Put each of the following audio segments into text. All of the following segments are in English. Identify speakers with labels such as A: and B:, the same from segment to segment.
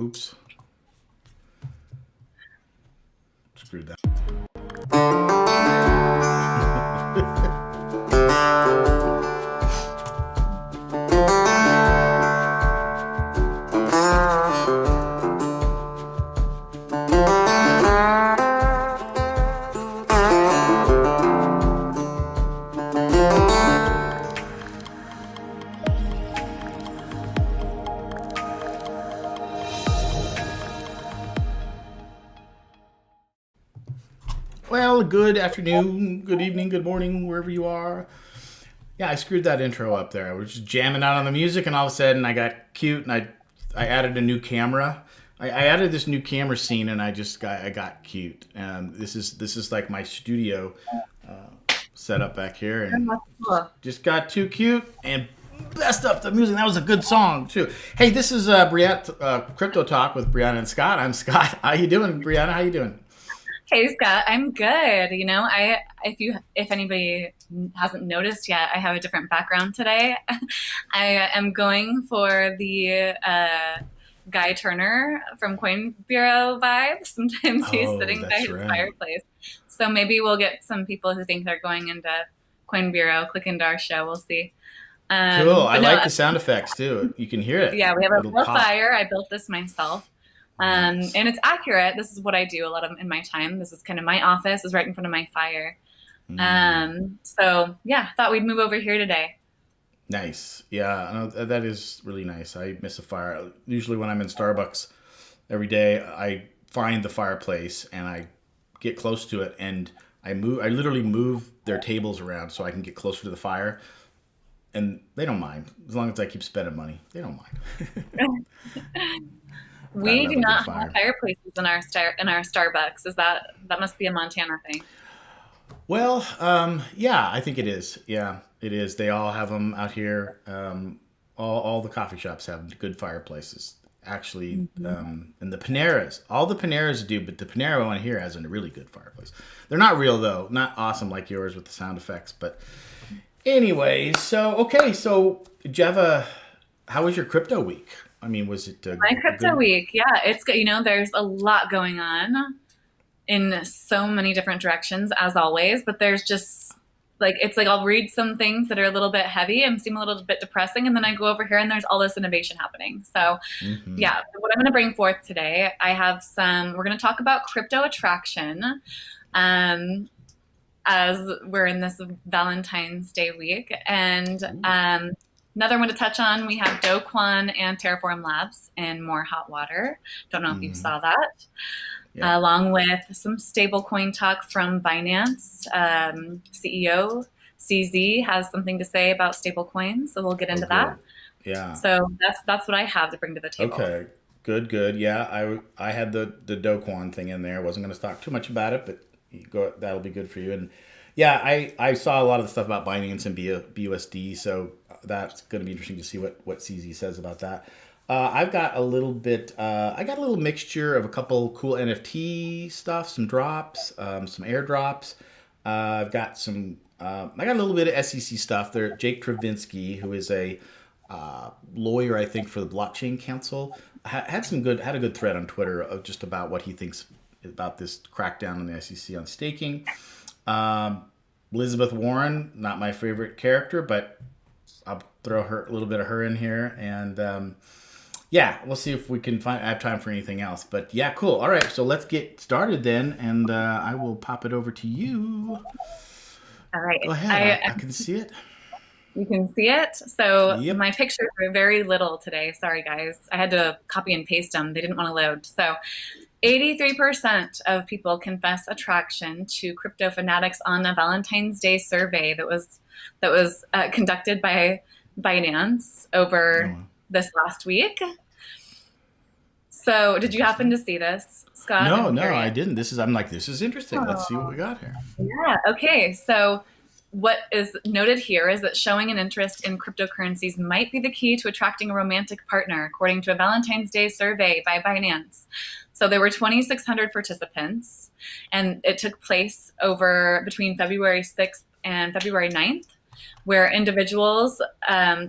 A: Oops. Screwed that. Well, good afternoon, good evening, good morning, wherever you are. Yeah, I screwed that intro up there. I was just jamming out on the music, and all of a sudden I got cute, and I added a new camera. I added this new camera scene, and I got cute. And this is like my studio set up back here, and just got too cute and best up the music. That was a good song too. Hey, this is Brianna, Crypto Talk with Brianna and Scott. I'm Scott. How you doing, Brianna? How you doing?
B: Hey Scott, I'm good. If anybody hasn't noticed yet, I have a different background today. I am going for the Guy Turner from Coin Bureau vibe. Sometimes he's sitting by his fireplace. So maybe we'll get some people who think they're going into Coin Bureau click into our show. We'll see.
A: Cool. I like the sound effects too. You can hear it.
B: Yeah, we have a real fire. I built this myself. Nice. And it's accurate. This is what I do a lot of in my time. This is kind of my office is right in front of my fire. So yeah, thought we'd move over here today.
A: Nice. Yeah, that is really nice. I miss a fire. Usually when I'm in Starbucks every day, I find the fireplace and I get close to it, and I literally move their tables around so I can get closer to the fire. And they don't mind. As long as I keep spending money, they don't mind.
B: We do not have fireplaces in our Starbucks. That must be a Montana thing?
A: Well, yeah, I think it is. Yeah, it is. They all have them out here. All the coffee shops have good fireplaces. Actually, and the Paneras, all the Paneras do, but the Panera one here has a really good fireplace. They're not real though, not awesome like yours with the sound effects. But anyways, so how was your crypto week? I mean, was it
B: my crypto week? Yeah, it's good. There's a lot going on in so many different directions as always, but there's just it's like I'll read some things that are a little bit heavy and seem a little bit depressing, and then I go over here and there's all this innovation happening. So yeah, what I'm going to bring forth today, we're going to talk about crypto attraction as we're in this Valentine's Day week, and another one to touch on, we have Do Kwon and Terraform Labs in more hot water. Don't know if you saw that. Yeah. Along with some stablecoin talk from Binance. CEO CZ has something to say about stablecoins, so we'll get into that.
A: Yeah.
B: So that's what I have to bring to the table.
A: Okay. Good. Yeah, I had the Do Kwon thing in there. I wasn't going to talk too much about it, but that'll be good for you. And yeah, I saw a lot of the stuff about Binance and BUSD, so that's going to be interesting to see what CZ says about that. I've got a little bit. I got a little mixture of a couple cool NFT stuff, some drops, some airdrops. I've got some. I got a little bit of SEC stuff there. Jake Travinsky, who is a lawyer, I think, for the Blockchain Council, had a good thread on Twitter of just about what he thinks about this crackdown on the SEC on staking. Um, Elizabeth Warren, not my favorite character, but I'll throw her a little bit of her in here, and yeah, we'll see if we can find have time for anything else. But yeah, cool. All right, so let's get started then, and I will pop it over to you.
B: All right.
A: Go ahead. I can see it.
B: You can see it. So
A: Yep.
B: my pictures are very little today. Sorry, guys. I had to copy and paste them. They didn't want to load. So 83% of people confess attraction to crypto fanatics on a Valentine's Day survey that was conducted by Binance over
A: Oh,
B: this last week. So, did you happen to see this, Scott?
A: no,
B: I'm
A: no, I
B: curious.
A: didn't. This is interesting. Let's see what we
B: Oh,
A: got here.
B: yeah. Okay. So, what is noted here is that showing an interest in cryptocurrencies might be the key to attracting a romantic partner, according to a Valentine's Day survey by Binance. So there were 2,600 participants, and it took place over between February 6th and February 9th, where individuals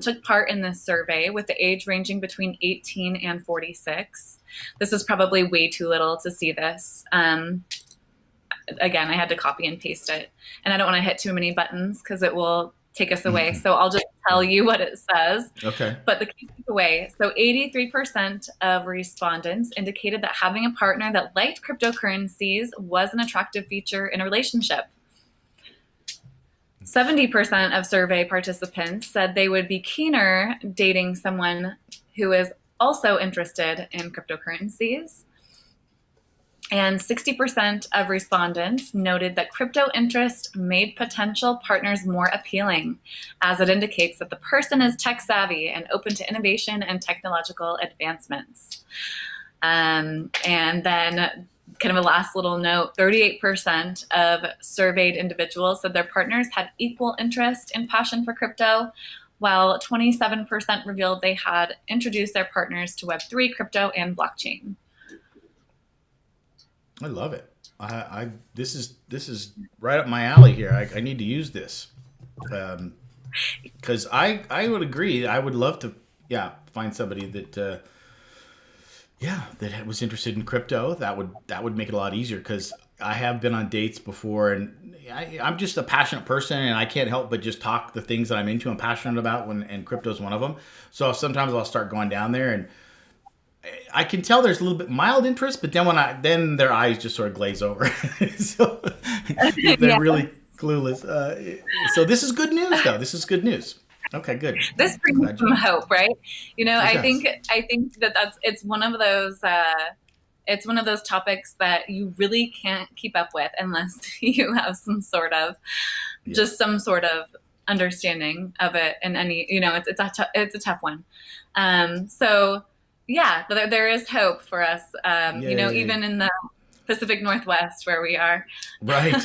B: took part in this survey with the age ranging between 18 and 46. This is probably way too little to see this. Again, I had to copy and paste it. And I don't want to hit too many buttons because it will take us away. So I'll just tell you what it says.
A: Okay.
B: But the key takeaway, so 83% of respondents indicated that having a partner that liked cryptocurrencies was an attractive feature in a relationship. 70% of survey participants said they would be keener dating someone who is also interested in cryptocurrencies. And 60% of respondents noted that crypto interest made potential partners more appealing, as it indicates that the person is tech savvy and open to innovation and technological advancements. And then, kind of a last little note, 38% of surveyed individuals said their partners had equal interest and passion for crypto, while 27% revealed they had introduced their partners to Web3, crypto, and blockchain.
A: I love it. This is right up my alley here. I need to use this because I would agree. I would love to, yeah, find somebody that yeah, that was interested in crypto. That would make it a lot easier because I have been on dates before, and I'm just a passionate person, and I can't help but just talk the things that I'm into and passionate about. And crypto is one of them. So sometimes I'll start going down there, and I can tell there's a little bit mild interest, but then their eyes just sort of glaze over. So if they're
B: Yeah.
A: really clueless, so this is good news, though. This is good news. Okay, good.
B: This brings
A: Glad
B: some
A: you.
B: hope, right?
A: It
B: I
A: does.
B: think that's it's one of those topics that you really can't keep up with unless you have
A: Yeah.
B: some sort of understanding of it. And any, it's a tough one. So yeah, there is hope for us.
A: Yay.
B: Even in the Pacific Northwest where we are.
A: Right.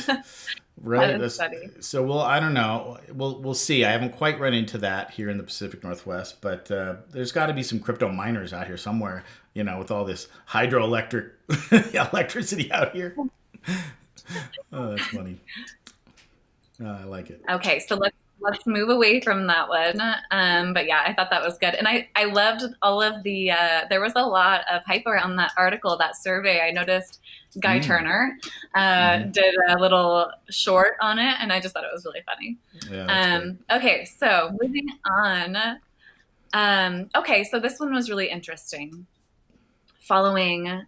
A: Right.
B: Study.
A: So I don't know. We'll see. I haven't quite run into that here in the Pacific Northwest, but there's got to be some crypto miners out here somewhere. With all this hydroelectric electricity out here. Oh, that's funny. I like it.
B: Okay, so let's move away from that one. But yeah, I thought that was good, and I loved all of the. There was a lot of hype around that article, that survey. I noticed Guy
A: Mm.
B: Turner
A: Hmm.
B: did a little short on it, and I just thought it was really funny.
A: Yeah, that's great.
B: Okay, so moving on. Okay, so this one was really interesting. Following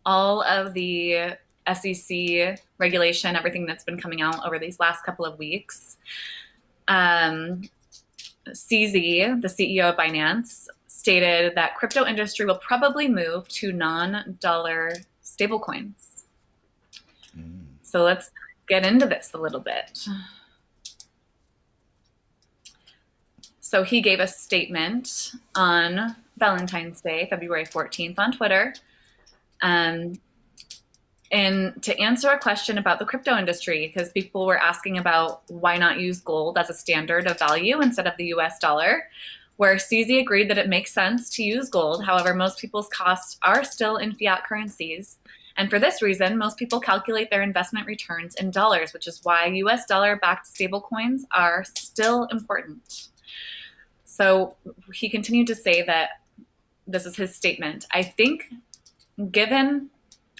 B: all of the SEC regulation, everything that's been coming out over these last couple of weeks, CZ, the CEO of Binance, stated that crypto industry will probably move to non-dollar stablecoins.
A: Mm.
B: So let's get into this a little bit. So he gave a statement on Valentine's Day, February 14th, on Twitter. And to answer a question about the crypto industry, because people were asking about why not use gold as a standard of value instead of the US dollar, where CZ agreed that it makes sense to use gold. However, most people's costs are still in fiat currencies. And for this reason, most people calculate their investment returns in dollars, which is why US dollar-backed stablecoins are still important. So he continued to say that this is his statement. I think given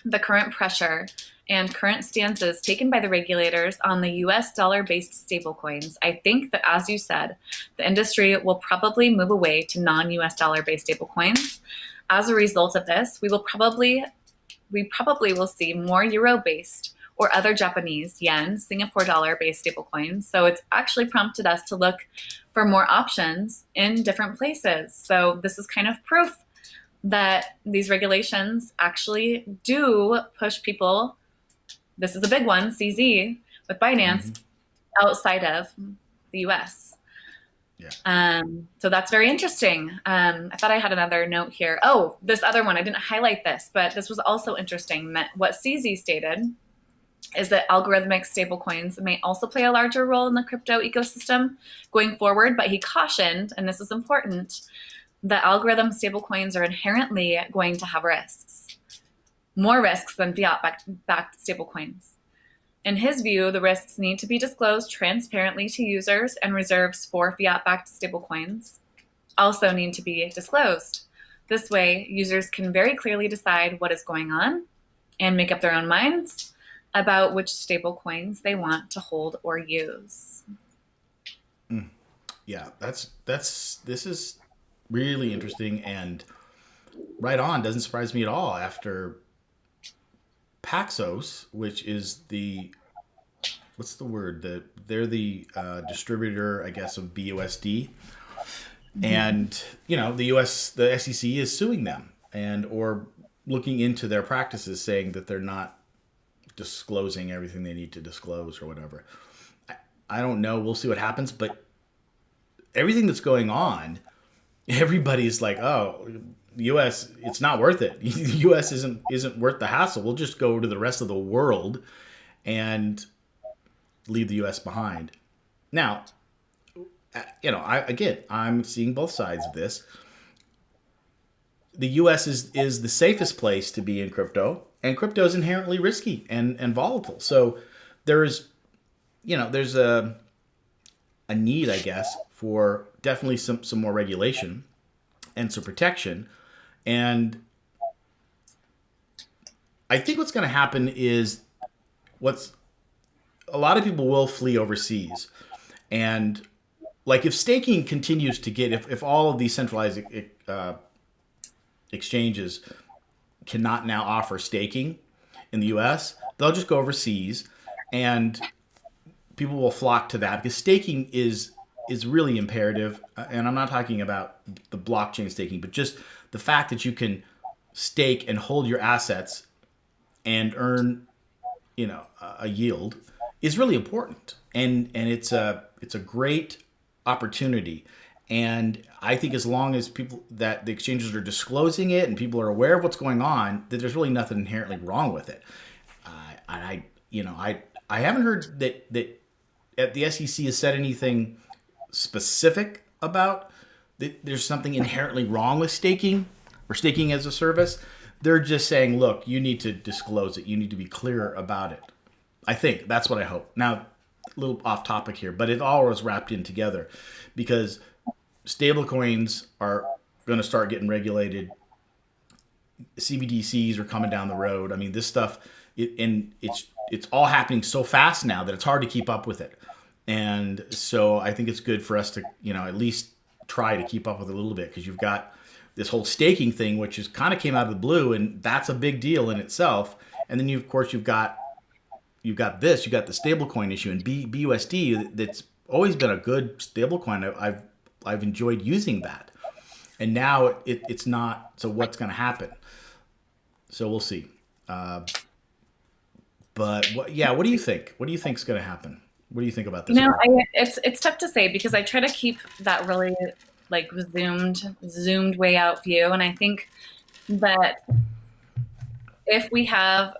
B: the current pressure and current stances taken by the regulators on the US dollar based stablecoins, I think that, as you said, the industry will probably move away to non US dollar based stablecoins. As a result of this, we probably will see more euro based or other Japanese yen, Singapore dollar based stablecoins. So it's actually prompted us to look for more options in different places. So this is kind of proof that these regulations actually do push people. This is a big one, CZ, with Binance,
A: Hmm.
B: outside of the US.
A: Yeah.
B: So that's very interesting. I thought I had another note here. Oh, this other one, I didn't highlight this, but this was also interesting. That what CZ stated is that algorithmic stablecoins may also play a larger role in the crypto ecosystem going forward, but he cautioned, and this is important, that algorithm stablecoins are inherently going to have risks, more risks than fiat-backed stablecoins. In his view, the risks need to be disclosed transparently to users, and reserves for fiat-backed stablecoins also need to be disclosed. This way, users can very clearly decide what is going on and make up their own minds about which stablecoins they want to hold or use.
A: Yeah, this is really interesting and right on. Doesn't surprise me at all after Paxos, which is the what's the word? They're the distributor, I guess, of BUSD, and the the SEC is suing them and or looking into their practices, saying that they're not disclosing everything they need to disclose or whatever. I don't know. We'll see what happens, but everything that's going on, everybody's like, "Oh, U.S. It's not worth it. U.S. isn't worth the hassle. We'll just go to the rest of the world and leave the U.S. behind." Now, I'm seeing both sides of this. The U.S. is the safest place to be in crypto, and crypto is inherently risky and volatile. So there's there's a need, I guess, for definitely some more regulation and some protection. And I think what's going to happen is what's a lot of people will flee overseas. And like if staking continues to get, if all of these centralized uh, exchanges cannot now offer staking in the US, they'll just go overseas and people will flock to that because staking is really imperative. And I'm not talking about the blockchain staking, but just the fact that you can stake and hold your assets and earn a yield is really important, and it's a great opportunity. And I think as long as people that the exchanges are disclosing it and people are aware of what's going on, that there's really nothing inherently wrong with it. And I haven't heard that the SEC has said anything specific about that there's something inherently wrong with staking or staking as a service. They're just saying, look, you need to disclose it. You need to be clear about it. I think that's what I hope. Now, a little off topic here, but it all was wrapped in together because stablecoins are going to start getting regulated. CBDCs are coming down the road. I mean, this stuff, and it's all happening so fast now that it's hard to keep up with it. And so I think it's good for us to at least try to keep up with it a little bit because you've got this whole staking thing, which is kind of came out of the blue, and that's a big deal in itself. And then of course you've got the stablecoin issue and BUSD. That's always been a good stablecoin. I've enjoyed using that, and now it's not. So what's going to happen? So we'll see. But what do you think? What do you think is going to happen? What do you think about this one?
B: It's tough to say because I try to keep that really like zoomed way out view, and I think that if we have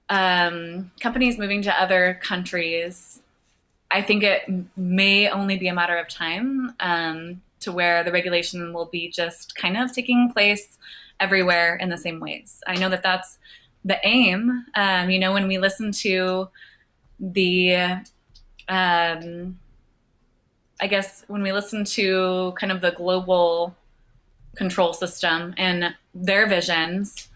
B: companies moving to other countries, I think it may only be a matter of time to where the regulation will be just kind of taking place everywhere in the same ways. I know that that's the aim. When we listen to the, I guess, when we listen to kind of the global control system and their visions.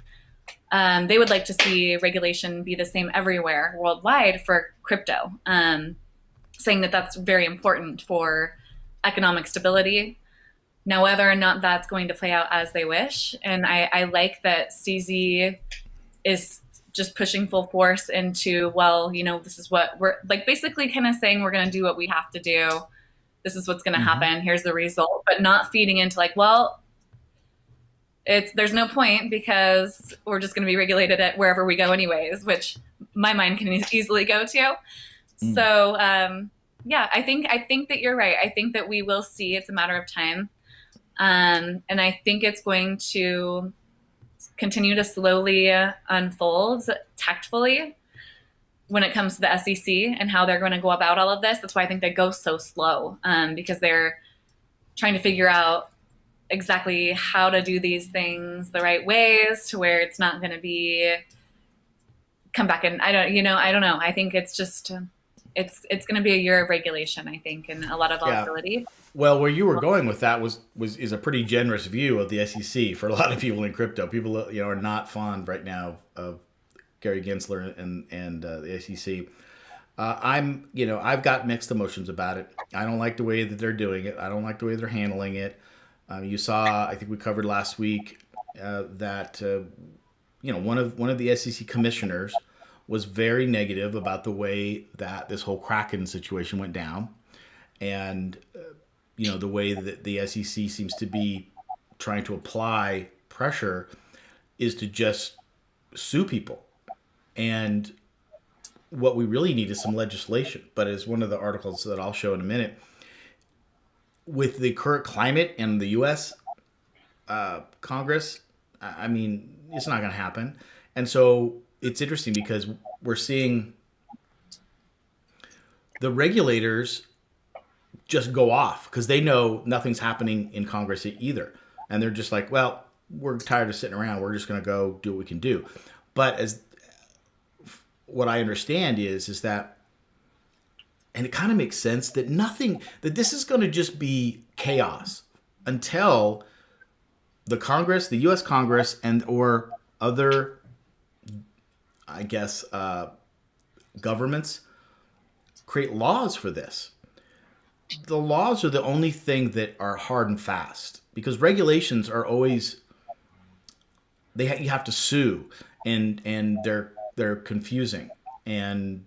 B: They would like to see regulation be the same everywhere worldwide for crypto, saying that that's very important for economic stability. Now, whether or not that's going to play out as they wish, and I like that CZ is just pushing full force into, well, this is what we're like, basically kind of saying we're going to do what we have to do. This is what's going to
A: Mm-hmm.
B: happen. Here's the result, but not feeding into like, well, there's no point because we're just going to be regulated at wherever we go anyways, which my mind can easily go to.
A: Mm.
B: So yeah, I think that you're right. I think that we will see. It's a matter of time, and I think it's going to continue to slowly unfold tactfully when it comes to the SEC and how they're going to go about all of this. That's why I think they go so slow, because they're trying to figure out exactly how to do these things the right ways to where it's not going to be come back. And I don't know. I think it's just it's going to be a year of regulation, I think, and a lot of
A: Yeah.
B: volatility.
A: Well, where you were going with that is a pretty generous view of the SEC for a lot of people in crypto. People, are not fond right now of Gary Gensler and the SEC. I've got mixed emotions about it. I don't like the way that they're doing it. I don't like the way they're handling it. You saw, I think we covered last week that one of the SEC commissioners was very negative about the way that this whole Kraken situation went down, and the way that the SEC seems to be trying to apply pressure is to just sue people. And what we really need is some legislation. But as one of the articles that I'll show in a minute, with the current climate in the U.S. Congress, I mean, it's not going to happen. And so it's interesting because we're seeing the regulators just go off because they know nothing's happening in Congress either. And they're just like, well, we're tired of sitting around. We're just going to go do what we can do. But as what I understand is that, and it kind of makes sense that this is going to just be chaos until the Congress, the U.S. Congress, and or other, I guess, governments create laws for this. The laws are the only thing that are hard and fast because regulations are always you have to sue and they're confusing, and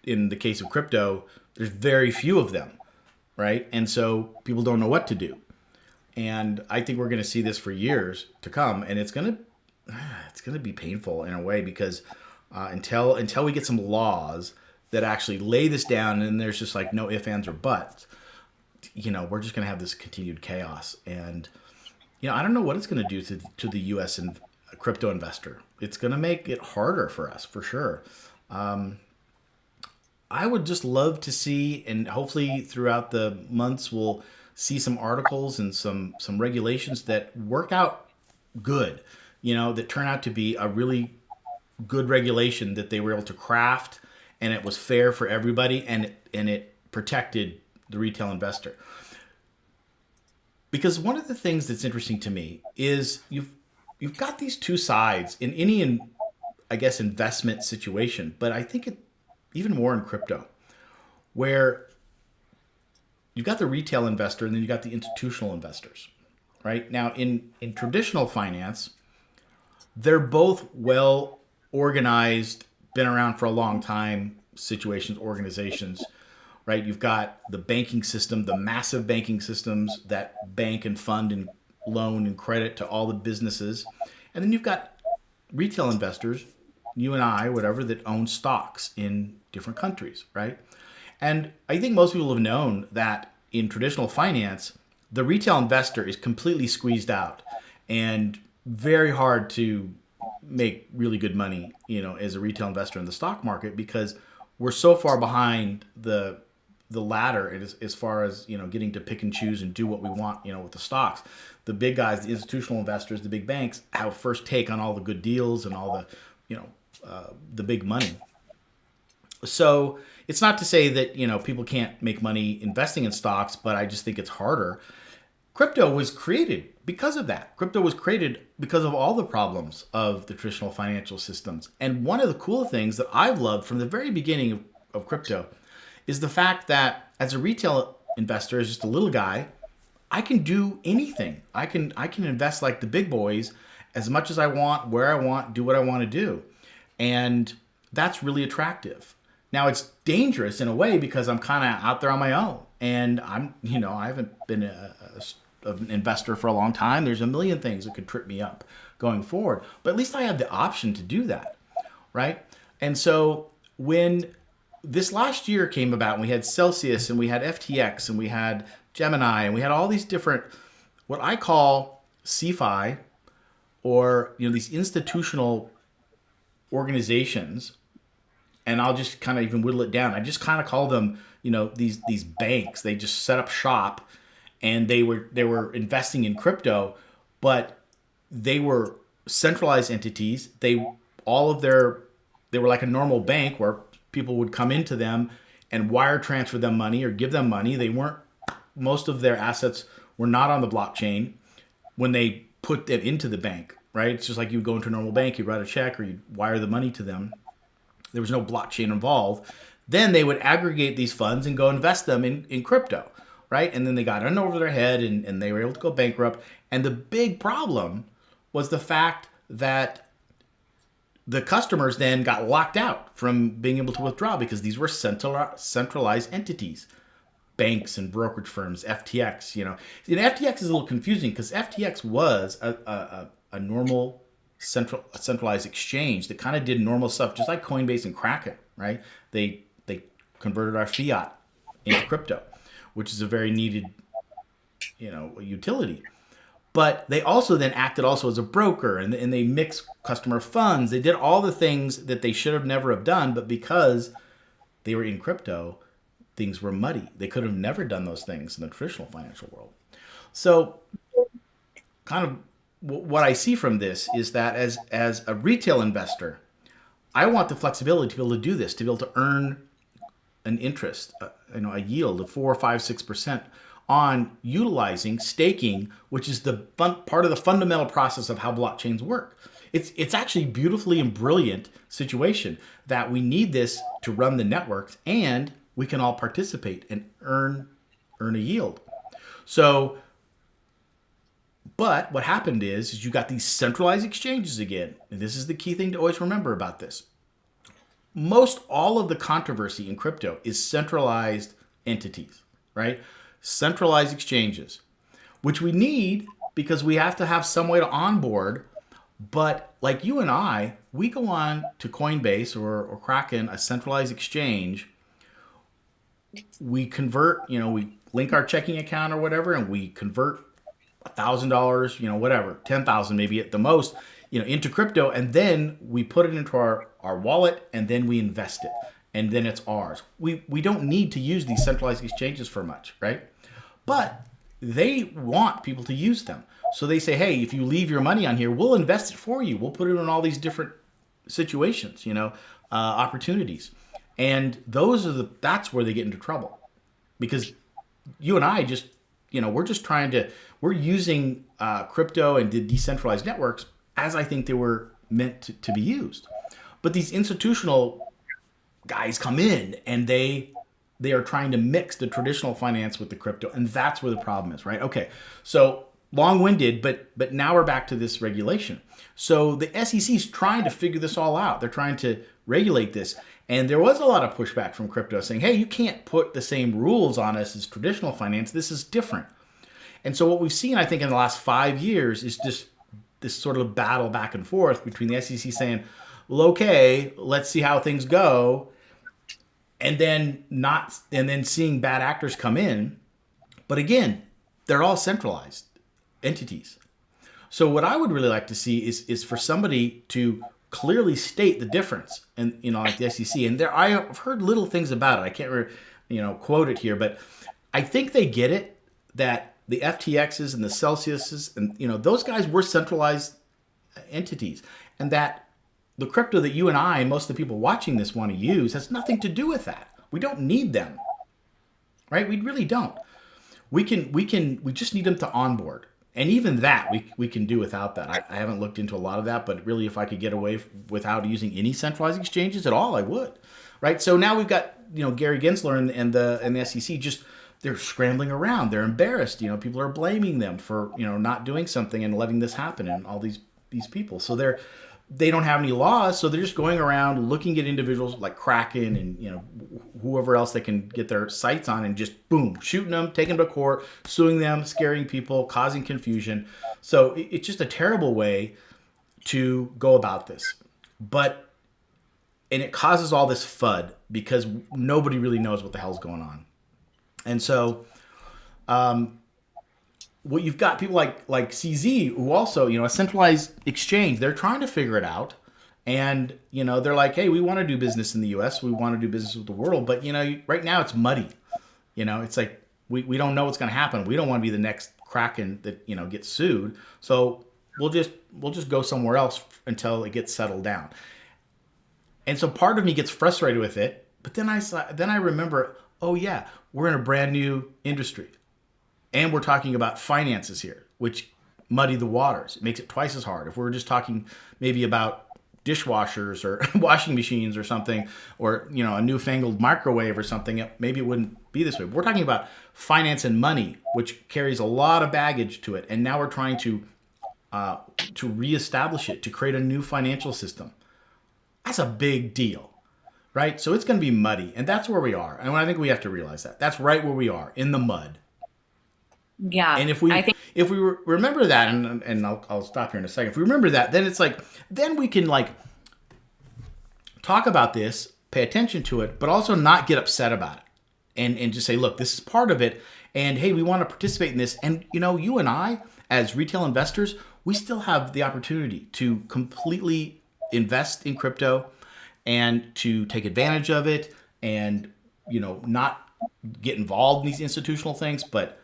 A: in the case of crypto there's very few of them, right? And so people don't know what to do, and I think we're going to see this for years to come, and it's going to be painful in a way because until we get some laws that actually lay this down and there's just like no ifs, ands, or buts, we're just going to have this continued chaos. And, I don't know what it's going to do to the U.S. and crypto investor. It's going to make it harder for us, for sure. I would just love to see, and hopefully throughout the months, we'll see some articles and some regulations that work out good, that turn out to be a really good regulation that they were able to craft, and it was fair for everybody, and it protected the retail investor. Because one of the things that's interesting to me is you've got these two sides in any, I guess, investment situation, but I think even more in crypto, where you've got the retail investor and then you've got the institutional investors, right? Now, in traditional finance, they're both well organized, been around for a long time, organizations, right? You've got the banking system, the massive banking systems that bank and fund and loan and credit to all the businesses. And then you've got retail investors, you and I, whatever, that own stocks in different countries, right? And I think most people have known that in traditional finance, the retail investor is completely squeezed out and very hard to make really good money, as a retail investor in the stock market because we're so far behind the ladder as far as getting to pick and choose and do what we want with the stocks. The big guys, the institutional investors, the big banks have first take on all the good deals and all the big money. So it's not to say that people can't make money investing in stocks, but I just think it's harder. crypto was created because of that. Crypto was created because of all the problems of the traditional financial systems. And one of the cool things that I've loved from the very beginning of crypto is the fact that as a retail investor, as just a little guy, I can do anything. I can invest like the big boys as much as I want, where I want, do what I want to do. And that's really attractive. Now it's dangerous in a way because I'm kind of out there on my own, and I haven't been an investor for a long time. There's a million things that could trip me up going forward, but at least I have the option to do that, right? And so when this last year came about, and we had Celsius and we had FTX and we had Gemini and we had all these different, what I call CeFi, or these institutional organizations, and I'll just kind of even whittle it down. I just kind of call them, these banks. They just set up shop, and they were investing in crypto, but they were centralized entities. They were like a normal bank where people would come into them and wire transfer them money or give them money. Most of their assets were not on the blockchain when they put it into the bank, right? It's just like you would go into a normal bank, you'd write a check or you'd wire the money to them. There was no blockchain involved. Then they would aggregate these funds and go invest them in crypto, right? And then they got in over their head, and they were able to go bankrupt. And the big problem was the fact that the customers then got locked out from being able to withdraw because these were centralized entities, banks and brokerage firms, FTX. And FTX is a little confusing because FTX was a normal centralized exchange that kind of did normal stuff, just like Coinbase and Kraken, right? They converted our fiat into crypto, which is a very needed, utility. But they also then acted also as a broker, and they mixed customer funds. They did all the things that they should have never have done, but because they were in crypto, things were muddy. They could have never done those things in the traditional financial world. So kind of what I see from this is that as a retail investor, I want the flexibility to be able to do this, to be able to earn an interest, a yield of 4, 5, 6% on utilizing staking, which is the part of the fundamental process of how blockchains work. It's actually a beautifully and brilliant situation that we need this to run the networks, and we can all participate and earn a yield. So, but what happened is you got these centralized exchanges again, and this is the key thing to always remember about this. Most all of the controversy in crypto is centralized entities, right? Centralized exchanges, which we need because we have to have some way to onboard. But like you and I, we go on to Coinbase or Kraken, a centralized exchange. We convert, we link our checking account or whatever, and we convert $1,000, whatever, 10,000 maybe at the most, into crypto, and then we put it into our wallet, and then we invest it, and then it's ours. We don't need to use these centralized exchanges for much, right? But they want people to use them. So they say, hey, if you leave your money on here, we'll invest it for you. We'll put it in all these different situations, opportunities. And that's where they get into trouble. Because you and I just, we're using crypto and the decentralized networks as I think they were meant to be used. But these institutional guys come in and they are trying to mix the traditional finance with the crypto, and that's where the problem is, right? Okay, so long-winded, but now we're back to this regulation. So the SEC is trying to figure this all out. They're trying to regulate this, and there was a lot of pushback from crypto saying, hey, you can't put the same rules on us as traditional finance. This is different. And so what we've seen, I think, in the last 5 years is just this sort of battle back and forth between the SEC saying, well, okay, let's see how things go, and then seeing bad actors come in. But again, they're all centralized entities. So what I would really like to see is for somebody to clearly state the difference, and like the SEC. And I've heard little things about it. I can't quote it here, but I think they get it that the FTXs and the Celsiuses and those guys were centralized entities, and that the crypto that you and I, most of the people watching this, want to use has nothing to do with that. We don't need them, right? We really don't. we just need them to onboard. And even that we can do without that. I haven't looked into a lot of that, but really, if I could get away without using any centralized exchanges at all, I would. Right. So now we've got Gary Gensler and the SEC just they're scrambling around. They're embarrassed. People are blaming them for not doing something and letting this happen, and all these people. So they don't have any laws, so they're just going around looking at individuals like Kraken and whoever else they can get their sights on, and just boom, shooting them, taking them to court, suing them, scaring people, causing confusion. So it's just a terrible way to go about this. And it causes all this FUD because nobody really knows what the hell's going on. And so what you've got people like CZ who also, a centralized exchange, they're trying to figure it out. And, they're like, hey, we want to do business in the US. We want to do business with the world. But, right now it's muddy. It's like we don't know what's going to happen. We don't want to be the next Kraken that, gets sued. So we'll just go somewhere else until it gets settled down. And so part of me gets frustrated with it. But then I remember, oh, yeah, we're in a brand new industry. And we're talking about finances here, which muddy the waters. It makes it twice as hard. If we're just talking maybe about dishwashers or washing machines or something, or a newfangled microwave or something, maybe it wouldn't be this way. But we're talking about finance and money, which carries a lot of baggage to it. And now we're trying to reestablish it, to create a new financial system. That's a big deal, right? So it's going to be muddy, and that's where we are. And I think we have to realize that. That's right where we are, in the mud.
B: Yeah.
A: And if we remember that, and I'll stop here in a second. If we remember that, then it's like, then we can talk about this, pay attention to it, but also not get upset about it, and just say, look, this is part of it, and hey, we want to participate in this. And you and I, as retail investors, we still have the opportunity to completely invest in crypto and to take advantage of it, and not get involved in these institutional things, but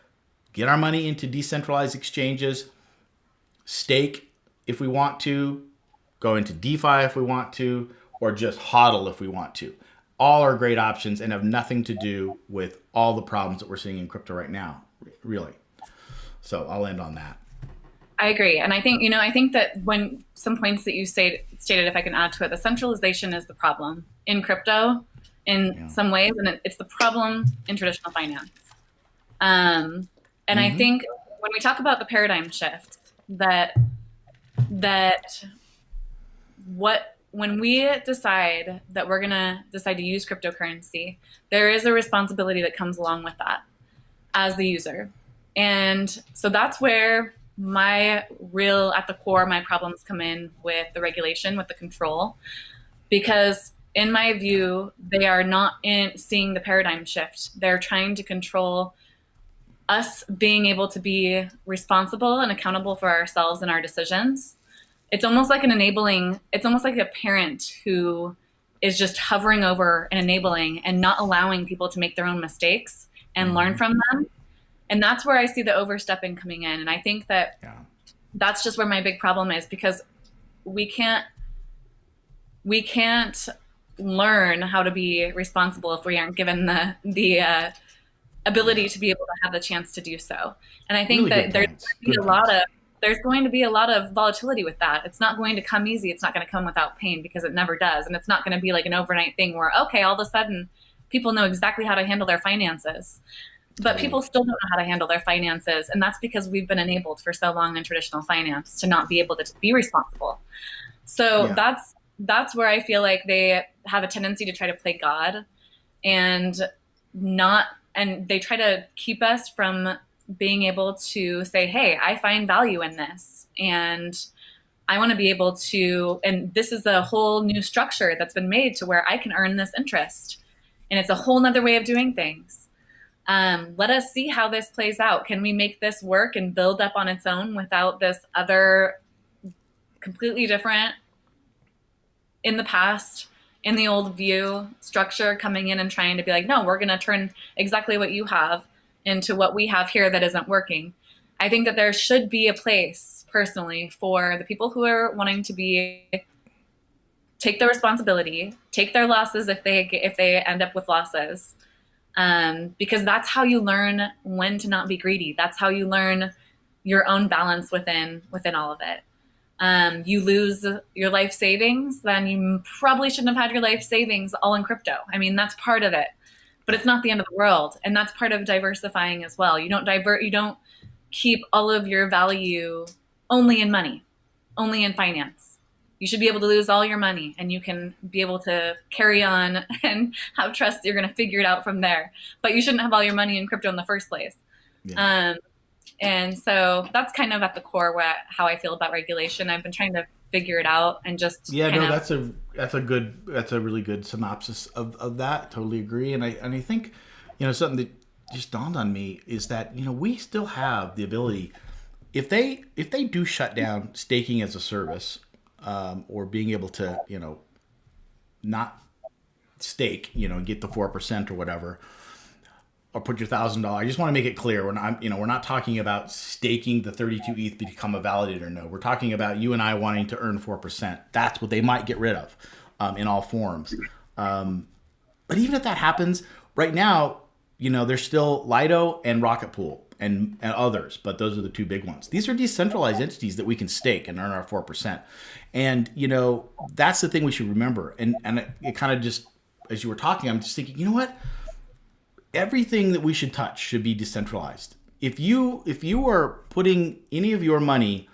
A: get our money into decentralized exchanges, stake if we want to, go into DeFi if we want to, or just hodl if we want to. All are great options and have nothing to do with all the problems that we're seeing in crypto right now, really. So I'll end on that.
B: I agree. And I think that when some points that you stated, if I can add to it, the centralization is the problem in crypto in some ways, and it's the problem in traditional finance. And I think when we talk about the paradigm shift, when we decide that we're going to decide to use cryptocurrency, there is a responsibility that comes along with that as the user. And so that's where at the core, my problems come in with the regulation, with the control, because in my view, they are not seeing the paradigm shift. They're trying to control us being able to be responsible and accountable for ourselves and our decisions. It's almost like it's almost like a parent who is just hovering over and enabling and not allowing people to make their own mistakes and learn from them. And that's where I see the overstepping coming in. And I think that that's just where my big problem is, because we can't learn how to be responsible if we aren't given the ability to be able to have the chance to do so. And I think really that there's going to be a lot of volatility with that. It's not going to come easy. It's not going to come without pain, because it never does. And it's not going to be like an overnight thing where, okay, all of a sudden people know exactly how to handle their finances. But people still don't know how to handle their finances. And that's because we've been enabled for so long in traditional finance to not be able to be responsible. So that's where I feel like they have a tendency to try to play God and they try to keep us from being able to say, hey, I find value in this. And I want to be able to, and this is a whole new structure that's been made to where I can earn this interest. And it's a whole nother way of doing things. Let us see how this plays out. Can we make this work and build up on its own without this other completely different in the past, in the old view structure coming in and trying to be like, no, we're going to turn exactly what you have into what we have here that isn't working. I think that there should be a place personally for the people who are wanting to take the responsibility, take their losses if they end up with losses, because that's how you learn when to not be greedy. That's how you learn your own balance within all of it. You lose your life savings, then you probably shouldn't have had your life savings all in crypto. I mean, that's part of it, but it's not the end of the world, and that's part of diversifying as well. You don't keep all of your value only in money, only in finance. You should be able to lose all your money and you can be able to carry on and have trust that you're going to figure it out from there. But you shouldn't have all your money in crypto in the first place.
A: Yeah.
B: And so that's kind of at the core how I feel about regulation. I've been trying to figure it out and just
A: Yeah,
B: kind
A: no,
B: of.
A: that's a really good synopsis of that. Totally agree. And I think, something that just dawned on me is that, we still have the ability, if they do shut down staking as a service, or being able to, not stake, and get the 4% or whatever, or put your $1,000. I just want to make it clear, we're not talking about staking the 32 ETH to become a validator. No, we're talking about you and I wanting to earn 4%. That's what they might get rid of, in all forms. But even if that happens, right now, there's still Lido and Rocket Pool and others, but those are the two big ones. These are decentralized entities that we can stake and earn our 4%. And, that's the thing we should remember. And it kind of just, as you were talking, I'm just thinking, you know what? Everything that we should touch should be decentralized. If you are putting any of your money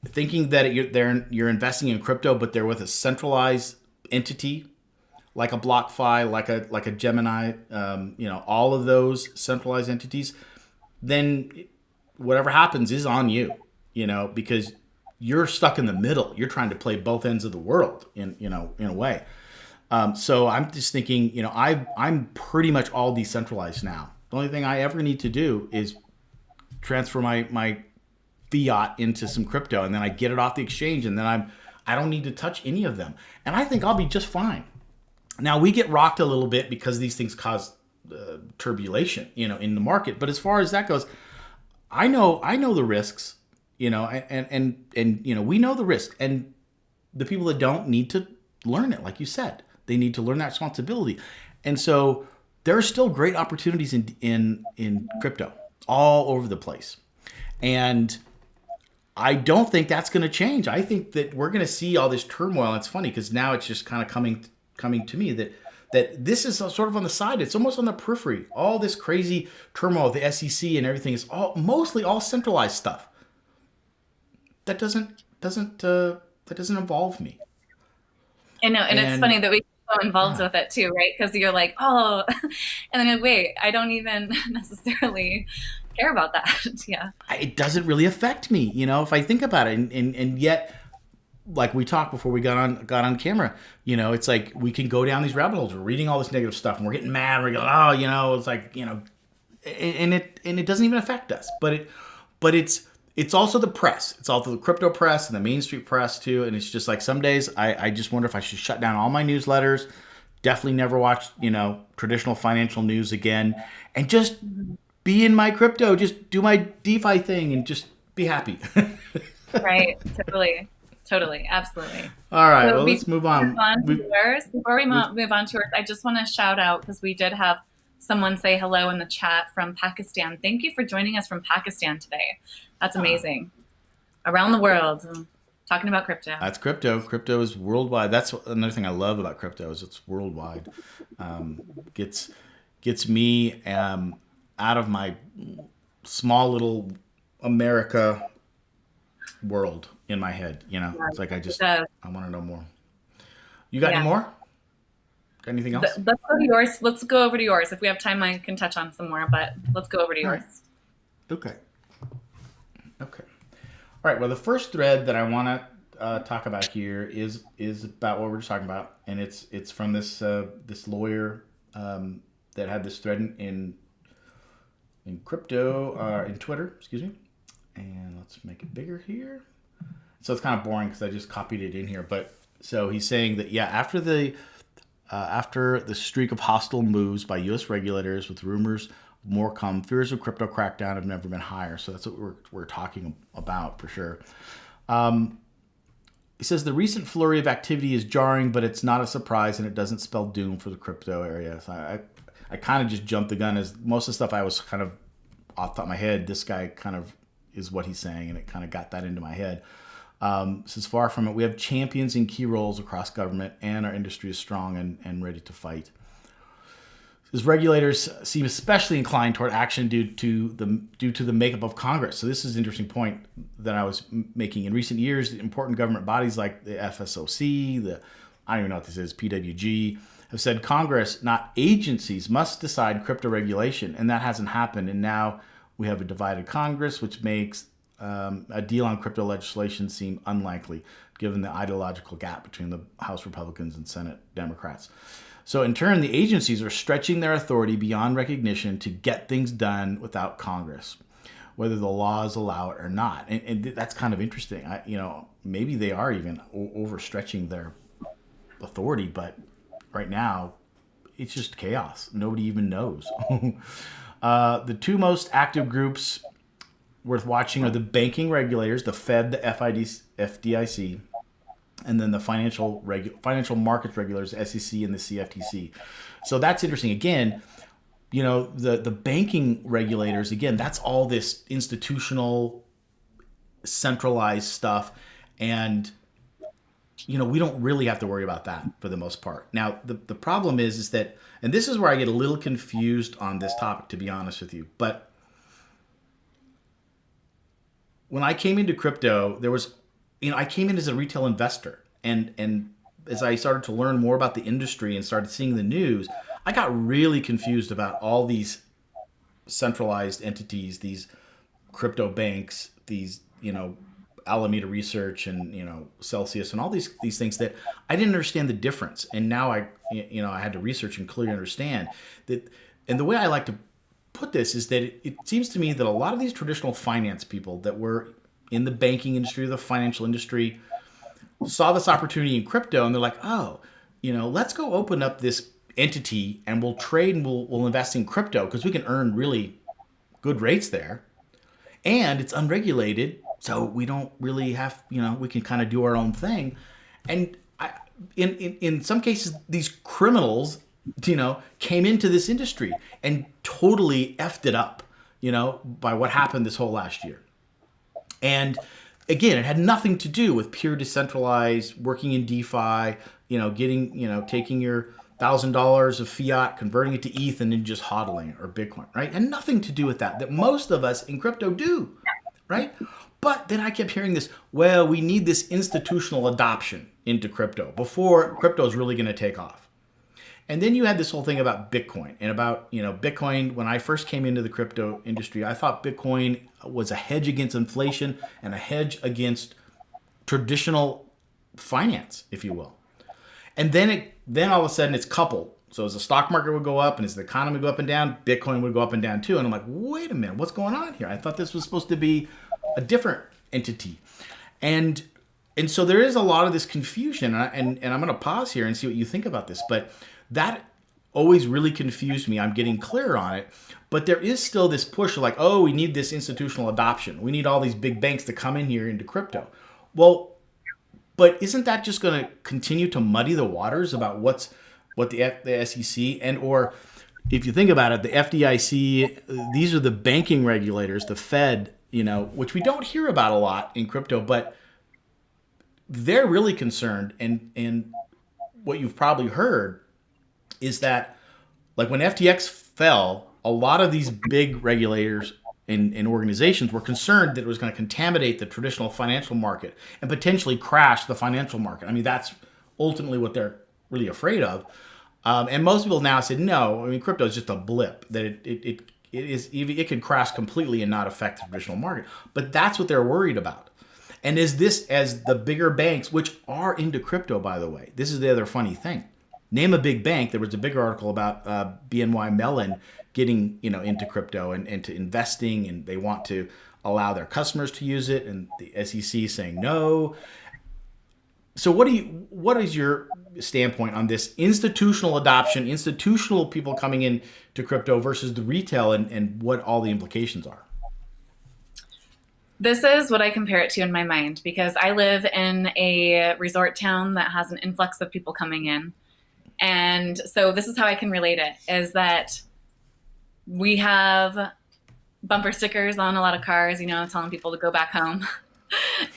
A: thinking that you're investing in crypto, but they're with a centralized entity, like a BlockFi, like a Gemini, all of those centralized entities, then whatever happens is on you, because you're stuck in the middle. You're trying to play both ends of the world in a way. So I'm just thinking, I'm pretty much all decentralized now. The only thing I ever need to do is transfer my fiat into some crypto, and then I get it off the exchange, and then I don't need to touch any of them, and I think I'll be just fine. Now we get rocked a little bit because these things cause turbulation, in the market. But as far as that goes, I know the risks, and we know the risk, and the people that don't need to learn it, like you said, they need to learn that responsibility. And so there are still great opportunities in crypto all over the place, and I don't think that's going to change. I think that we're going to see all this turmoil. It's funny because now it's just kind of coming to me that this is sort of on the side. It's almost on the periphery. All this crazy turmoil, the SEC and everything is mostly all centralized stuff. That doesn't involve me.
B: I know, and it's funny that we get so involved with it too, right? Because you're like, oh, and then wait, I don't even necessarily care about that. Yeah.
A: It doesn't really affect me, if I think about it, and yet, like we talked before we got on camera, it's like we can go down these rabbit holes. We're reading all this negative stuff, and we're getting mad. We're going, oh, it's like, and it doesn't even affect us. But it's also the press. It's also the crypto press and the Main Street press too. And it's just like some days I just wonder if I should shut down all my newsletters. Definitely never watch traditional financial news again, and just be in my crypto. Just do my DeFi thing and just be happy.
B: Right. Totally. Absolutely.
A: All right.
B: So
A: Well, let's move on.
B: Before we move on to yours, I just want to shout out because we did have someone say hello in the chat from Pakistan. Thank you for joining us from Pakistan today. That's amazing. Around the world, talking about crypto.
A: That's crypto. Crypto is worldwide. That's another thing I love about crypto is it's worldwide. Gets me out of my small little America world in my head. It's like I want to know more. You got any more? Got anything else?
B: Let's go to yours. Let's go over to yours. If we have time, I can touch on some more, but let's go over to yours.
A: Okay. All right. Well, the first thread that I want to talk about here is about what we're just talking about, and it's from this lawyer that had this thread in crypto in Twitter, excuse me. And let's make it bigger here. So it's kind of boring because I just copied it in here. But so he's saying that after the streak of hostile moves by U.S. regulators with rumors more come, fears of crypto crackdown have never been higher. So that's what we're talking about for sure. He says the recent flurry of activity is jarring, but it's not a surprise and it doesn't spell doom for the crypto area. So I kind of just jumped the gun, as most of the stuff I was kind of off the top of my head. This guy kind of is what he's saying, and it kind of got that into my head. This is far from it. We have champions in key roles across government, and our industry is strong and ready to fight. As regulators seem especially inclined toward action due to the makeup of Congress. So this is an interesting point that I was making. In recent years, important government bodies like the FSOC, I don't even know what this is, PWG, have said Congress, not agencies, must decide crypto regulation, and that hasn't happened. And now we have a divided Congress, which makes a deal on crypto legislation seem unlikely, given the ideological gap between the House Republicans and Senate Democrats. So in turn, the agencies are stretching their authority beyond recognition to get things done without Congress, whether the laws allow it or not. And that's kind of interesting. Maybe they are even overstretching their authority, but right now it's just chaos. Nobody even knows. The two most active groups worth watching are the banking regulators, the Fed, the FDIC, and then the financial markets regulators, SEC and the CFTC. So that's interesting. Again, the banking regulators, again, that's all this institutional, centralized stuff. And, we don't really have to worry about that for the most part. Now, the problem is that, and this is where I get a little confused on this topic, to be honest with you, but when I came into crypto, there was, I came in as a retail investor, and as I started to learn more about the industry and started seeing the news, I got really confused about all these centralized entities, these crypto banks, these, Alameda Research and, Celsius and all these things that I didn't understand the difference. And now I had to research and clearly understand that. And the way I like to put this is that it seems to me that a lot of these traditional finance people that were in the banking industry or the financial industry saw this opportunity in crypto, and they're like, oh, let's go open up this entity and we'll trade and we'll invest in crypto because we can earn really good rates there. And it's unregulated, so we don't really have, we can kind of do our own thing. And in some cases, these criminals, came into this industry and totally effed it up, by what happened this whole last year. And again, it had nothing to do with pure decentralized, working in DeFi, getting, taking your $1,000 of fiat, converting it to ETH, and then just hodling it, or Bitcoin, right? And nothing to do with that most of us in crypto do, right? But then I kept hearing this, well, we need this institutional adoption into crypto before crypto is really going to take off. And then you had this whole thing about Bitcoin and about, Bitcoin. When I first came into the crypto industry, I thought Bitcoin was a hedge against inflation and a hedge against traditional finance, if you will. And then all of a sudden it's coupled. So as the stock market would go up and as the economy would go up and down, Bitcoin would go up and down too. And I'm like, wait a minute, what's going on here? I thought this was supposed to be a different entity. And so there is a lot of this confusion. And I'm going to pause here and see what you think about this. But that always really confused me. I'm getting clearer on it. But there is still this push of like, oh, we need this institutional adoption. We need all these big banks to come in here into crypto. Well, but isn't that just going to continue to muddy the waters about what the SEC and, or if you think about it, the FDIC, these are the banking regulators, the Fed, which we don't hear about a lot in crypto, but they're really concerned. And what you've probably heard is that, like, when FTX fell, a lot of these big regulators and organizations were concerned that it was going to contaminate the traditional financial market and potentially crash the financial market. I mean, that's ultimately what they're really afraid of. And most people now said, no, I mean, crypto is just a blip, that it could crash completely and not affect the traditional market. But that's what they're worried about. And as the bigger banks, which are into crypto, by the way, this is the other funny thing. Name a big bank. There was a big article about BNY Mellon getting into crypto and to investing, and they want to allow their customers to use it, and the SEC saying no. So what is your standpoint on this institutional adoption, institutional people coming in to crypto versus the retail, and what all the implications are?
B: This is what I compare it to in my mind, because I live in a resort town that has an influx of people coming in. And so this is how I can relate it is that we have bumper stickers on a lot of cars, telling people to go back home.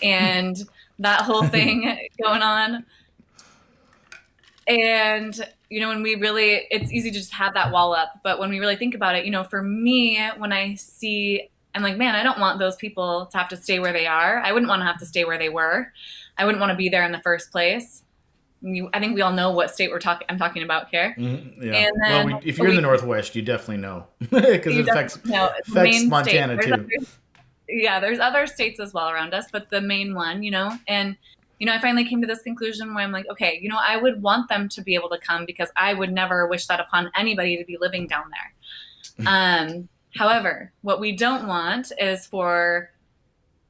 B: And that whole thing going on. And, when we really, it's easy to just have that wall up. But when we really think about it, for me, when I see, I'm like, man, I don't want those people to have to stay where they are. I wouldn't want to have to stay where they were. I wouldn't want to be there in the first place. I think we all know what state I'm talking about here.
A: Yeah.
B: And
A: Well,
B: then
A: if you're in the Northwest, you definitely know because
B: you
A: it affects
B: definitely know it's the
A: affects
B: main state.
A: Montana too.
B: There's other states as well around us, but the main one, and I finally came to this conclusion where I'm like, okay, I would want them to be able to come because I would never wish that upon anybody to be living down there. However, what we don't want is for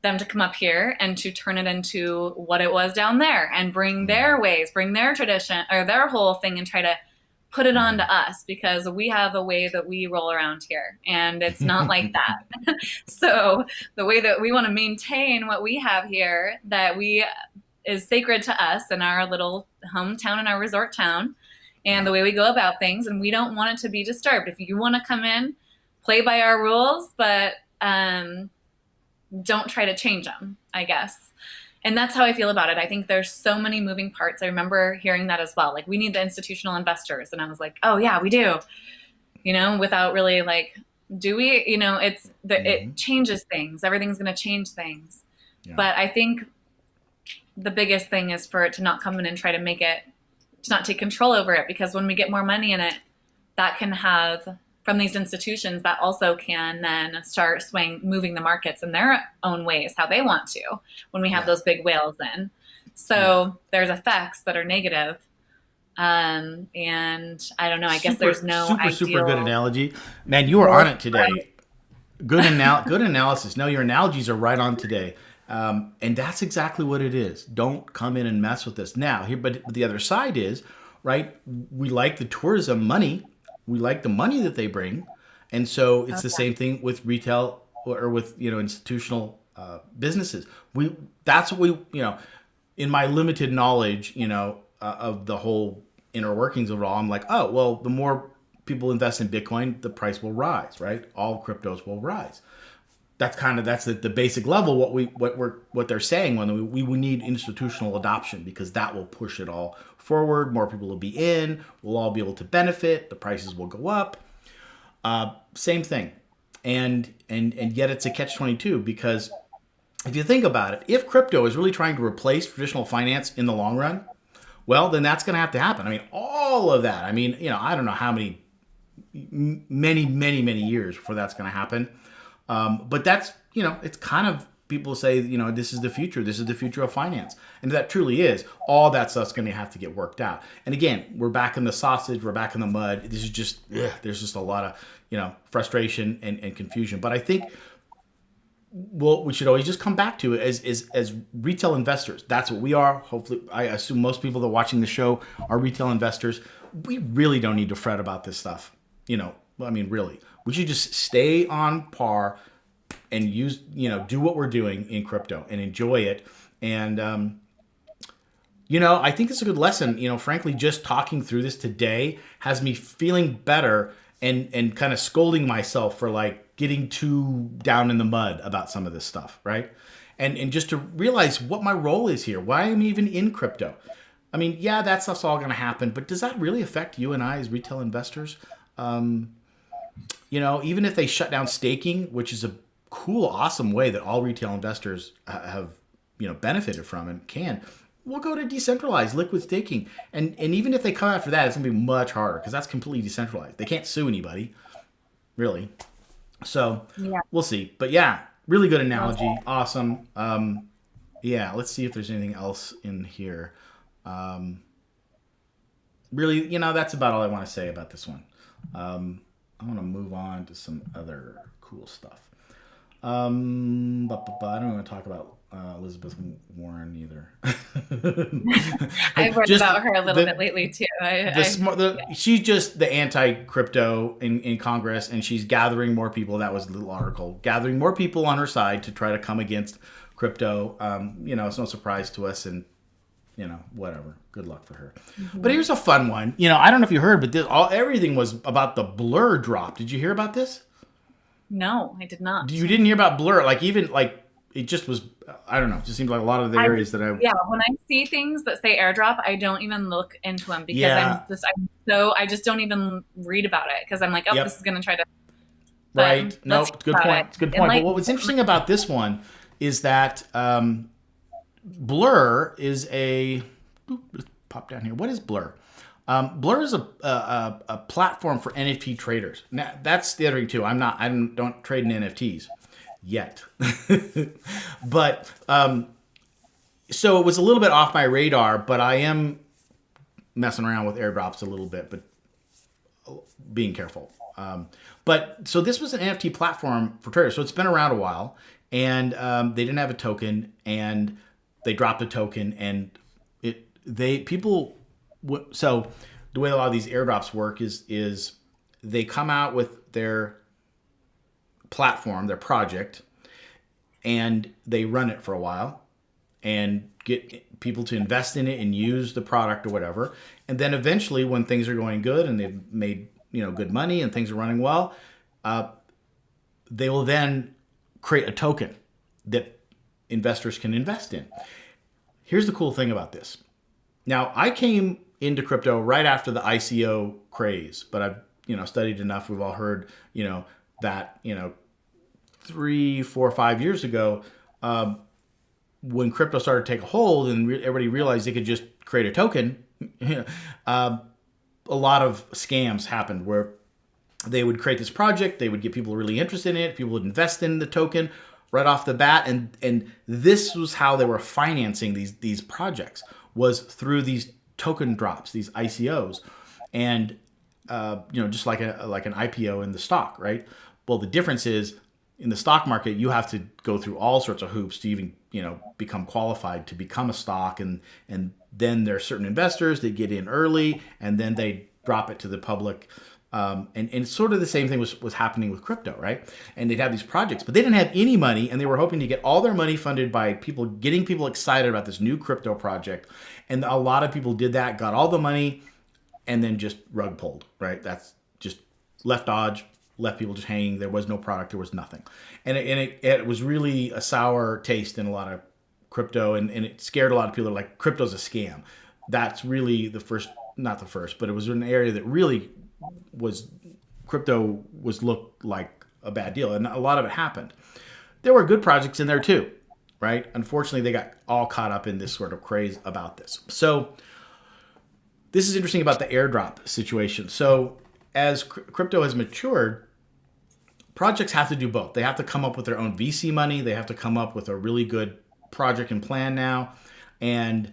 B: them to come up here and to turn it into what it was down there and bring their ways, bring their tradition or their whole thing and try to put it on to us because we have a way that we roll around here and it's not like that. So the way that we want to maintain what we have here that we is sacred to us in our little hometown and our resort town and the way we go about things. And we don't want it to be disturbed. If you want to come in, play by our rules, but don't try to change them, I guess. And that's how I feel about it. I think there's so many moving parts. I remember hearing that as well. Like, we need the institutional investors. And I was like, oh, yeah, we do. Without really like, do we? It changes things. Everything's going to change things. Yeah. But I think the biggest thing is for it to not come in and try to make it, to not take control over it. Because when we get more money in it, that can have, from these institutions, that also can then start moving the markets in their own ways, how they want to, when we have those big whales in. So there's effects that are negative. And I don't know, I guess there's no
A: super good analogy. Man, you were on it today. Good analysis. No, your analogies are right on today. And that's exactly what it is. Don't come in and mess with this. Now, but the other side is, right, we like the tourism money. We like the money that they bring. And so it's the same thing with retail or with, institutional businesses. That's what we, in my limited knowledge, of the whole inner workings of it all, I'm like, oh, well, the more people invest in Bitcoin, the price will rise, right? All cryptos will rise. That's the basic level. What they're saying when we need institutional adoption because that will push it all forward. More people will be in. We'll all be able to benefit. The prices will go up. Same thing, and yet it's a catch-22 because if you think about it, if crypto is really trying to replace traditional finance in the long run, well, then that's going to have to happen. I mean, all of that. I mean, I don't know how many years before that's going to happen. But that's, it's kind of, people say, this is the future. This is the future of finance. And that truly is. All that stuff's going to have to get worked out. And again, we're back in the sausage. We're back in the mud. This is just, there's just a lot of, frustration and confusion. But I think what we should always just come back to as retail investors. That's what we are. Hopefully, I assume most people that are watching the show are retail investors. We really don't need to fret about this stuff. Really. We should just stay on par and use, do what we're doing in crypto and enjoy it. And, I think it's a good lesson. Frankly, just talking through this today has me feeling better and kind of scolding myself for like getting too down in the mud about some of this stuff, right? And just to realize what my role is here, why I'm even in crypto. I mean, yeah, that stuff's all going to happen, but does that really affect you and I as retail investors? Even if they shut down staking, which is a cool, awesome way that all retail investors have, benefited from and can, we'll go to decentralized liquid staking. And even if they come after that, it's going to be much harder because that's completely decentralized. They can't sue anybody, really. So We'll see. But yeah, really good analogy. Awesome. Let's see if there's anything else in here. Really, that's about all I want to say about this one. I want to move on to some other cool stuff. But I don't want to talk about Elizabeth Warren either.
B: I've read about her a little bit lately too.
A: She's just the anti-crypto in Congress, and she's gathering more people. That was the little article. Gathering more people on her side to try to come against crypto. It's no surprise to us, and whatever. Good luck for her. But
B: Mm-hmm.
A: here's a fun one. I don't know if you heard, but everything was about the Blur drop. Did you hear about this?
B: No, I did not.
A: You didn't hear about Blur? Like even like it just was. I don't know. It just seems like a lot of the
B: I
A: areas that I.
B: Yeah, when I see things that say airdrop, I don't even look into them because
A: Yeah.
B: I just don't even read about it because I'm like, oh, this is
A: Yep.
B: gonna try to. But
A: Right.
B: let's
A: Nope.
B: hear
A: Good
B: about
A: point.
B: it.
A: Good point. But what
B: Enlighten.
A: was interesting about this one is that Blur is a. Let's pop down here. What is Blur? Blur is a platform for NFT traders. Now that's the other thing too. I don't trade in NFTs yet, but so it was a little bit off my radar. But I am messing around with airdrops a little bit, but being careful. But so this was an NFT platform for traders. So it's been around a while, and they didn't have a token, and they dropped a token, and people. So the way a lot of these airdrops work is they come out with their platform, their project, and they run it for a while, and get people to invest in it and use the product or whatever. And then eventually, when things are going good and they've made good money and things are running well, they will then create a token that investors can invest in. Here's the cool thing about this. Now, I came into crypto right after the ICO craze, but I've studied enough. We've all heard that 3, 4, 5 years ago, when crypto started to take a hold and everybody realized they could just create a token, a lot of scams happened where they would create this project, they would get people really interested in it, people would invest in the token right off the bat, and this was how they were financing these projects, was through these token drops, these ICOs, and just like an IPO in the stock, right? Well, the difference is in the stock market, you have to go through all sorts of hoops to even become qualified to become a stock, and then there are certain investors that get in early, and then they drop it to the public. And sort of the same thing was happening with crypto, right? And they'd have these projects, but they didn't have any money, and they were hoping to get all their money funded by getting people excited about this new crypto project. And a lot of people did that, got all the money, and then just rug pulled, right? That's just left Dodge, left people just hanging. There was no product, there was nothing. And it was really a sour taste in a lot of crypto, and it scared a lot of people. Like, crypto's a scam. That's really not the first, but it was an area that really crypto was looked like a bad deal, and a lot of it happened. There were good projects in there too, right? Unfortunately, they got all caught up in this sort of craze about this. So this is interesting about the airdrop situation. So as crypto has matured, projects have to do both. They have to come up with their own VC money. They have to come up with a really good project and plan now. And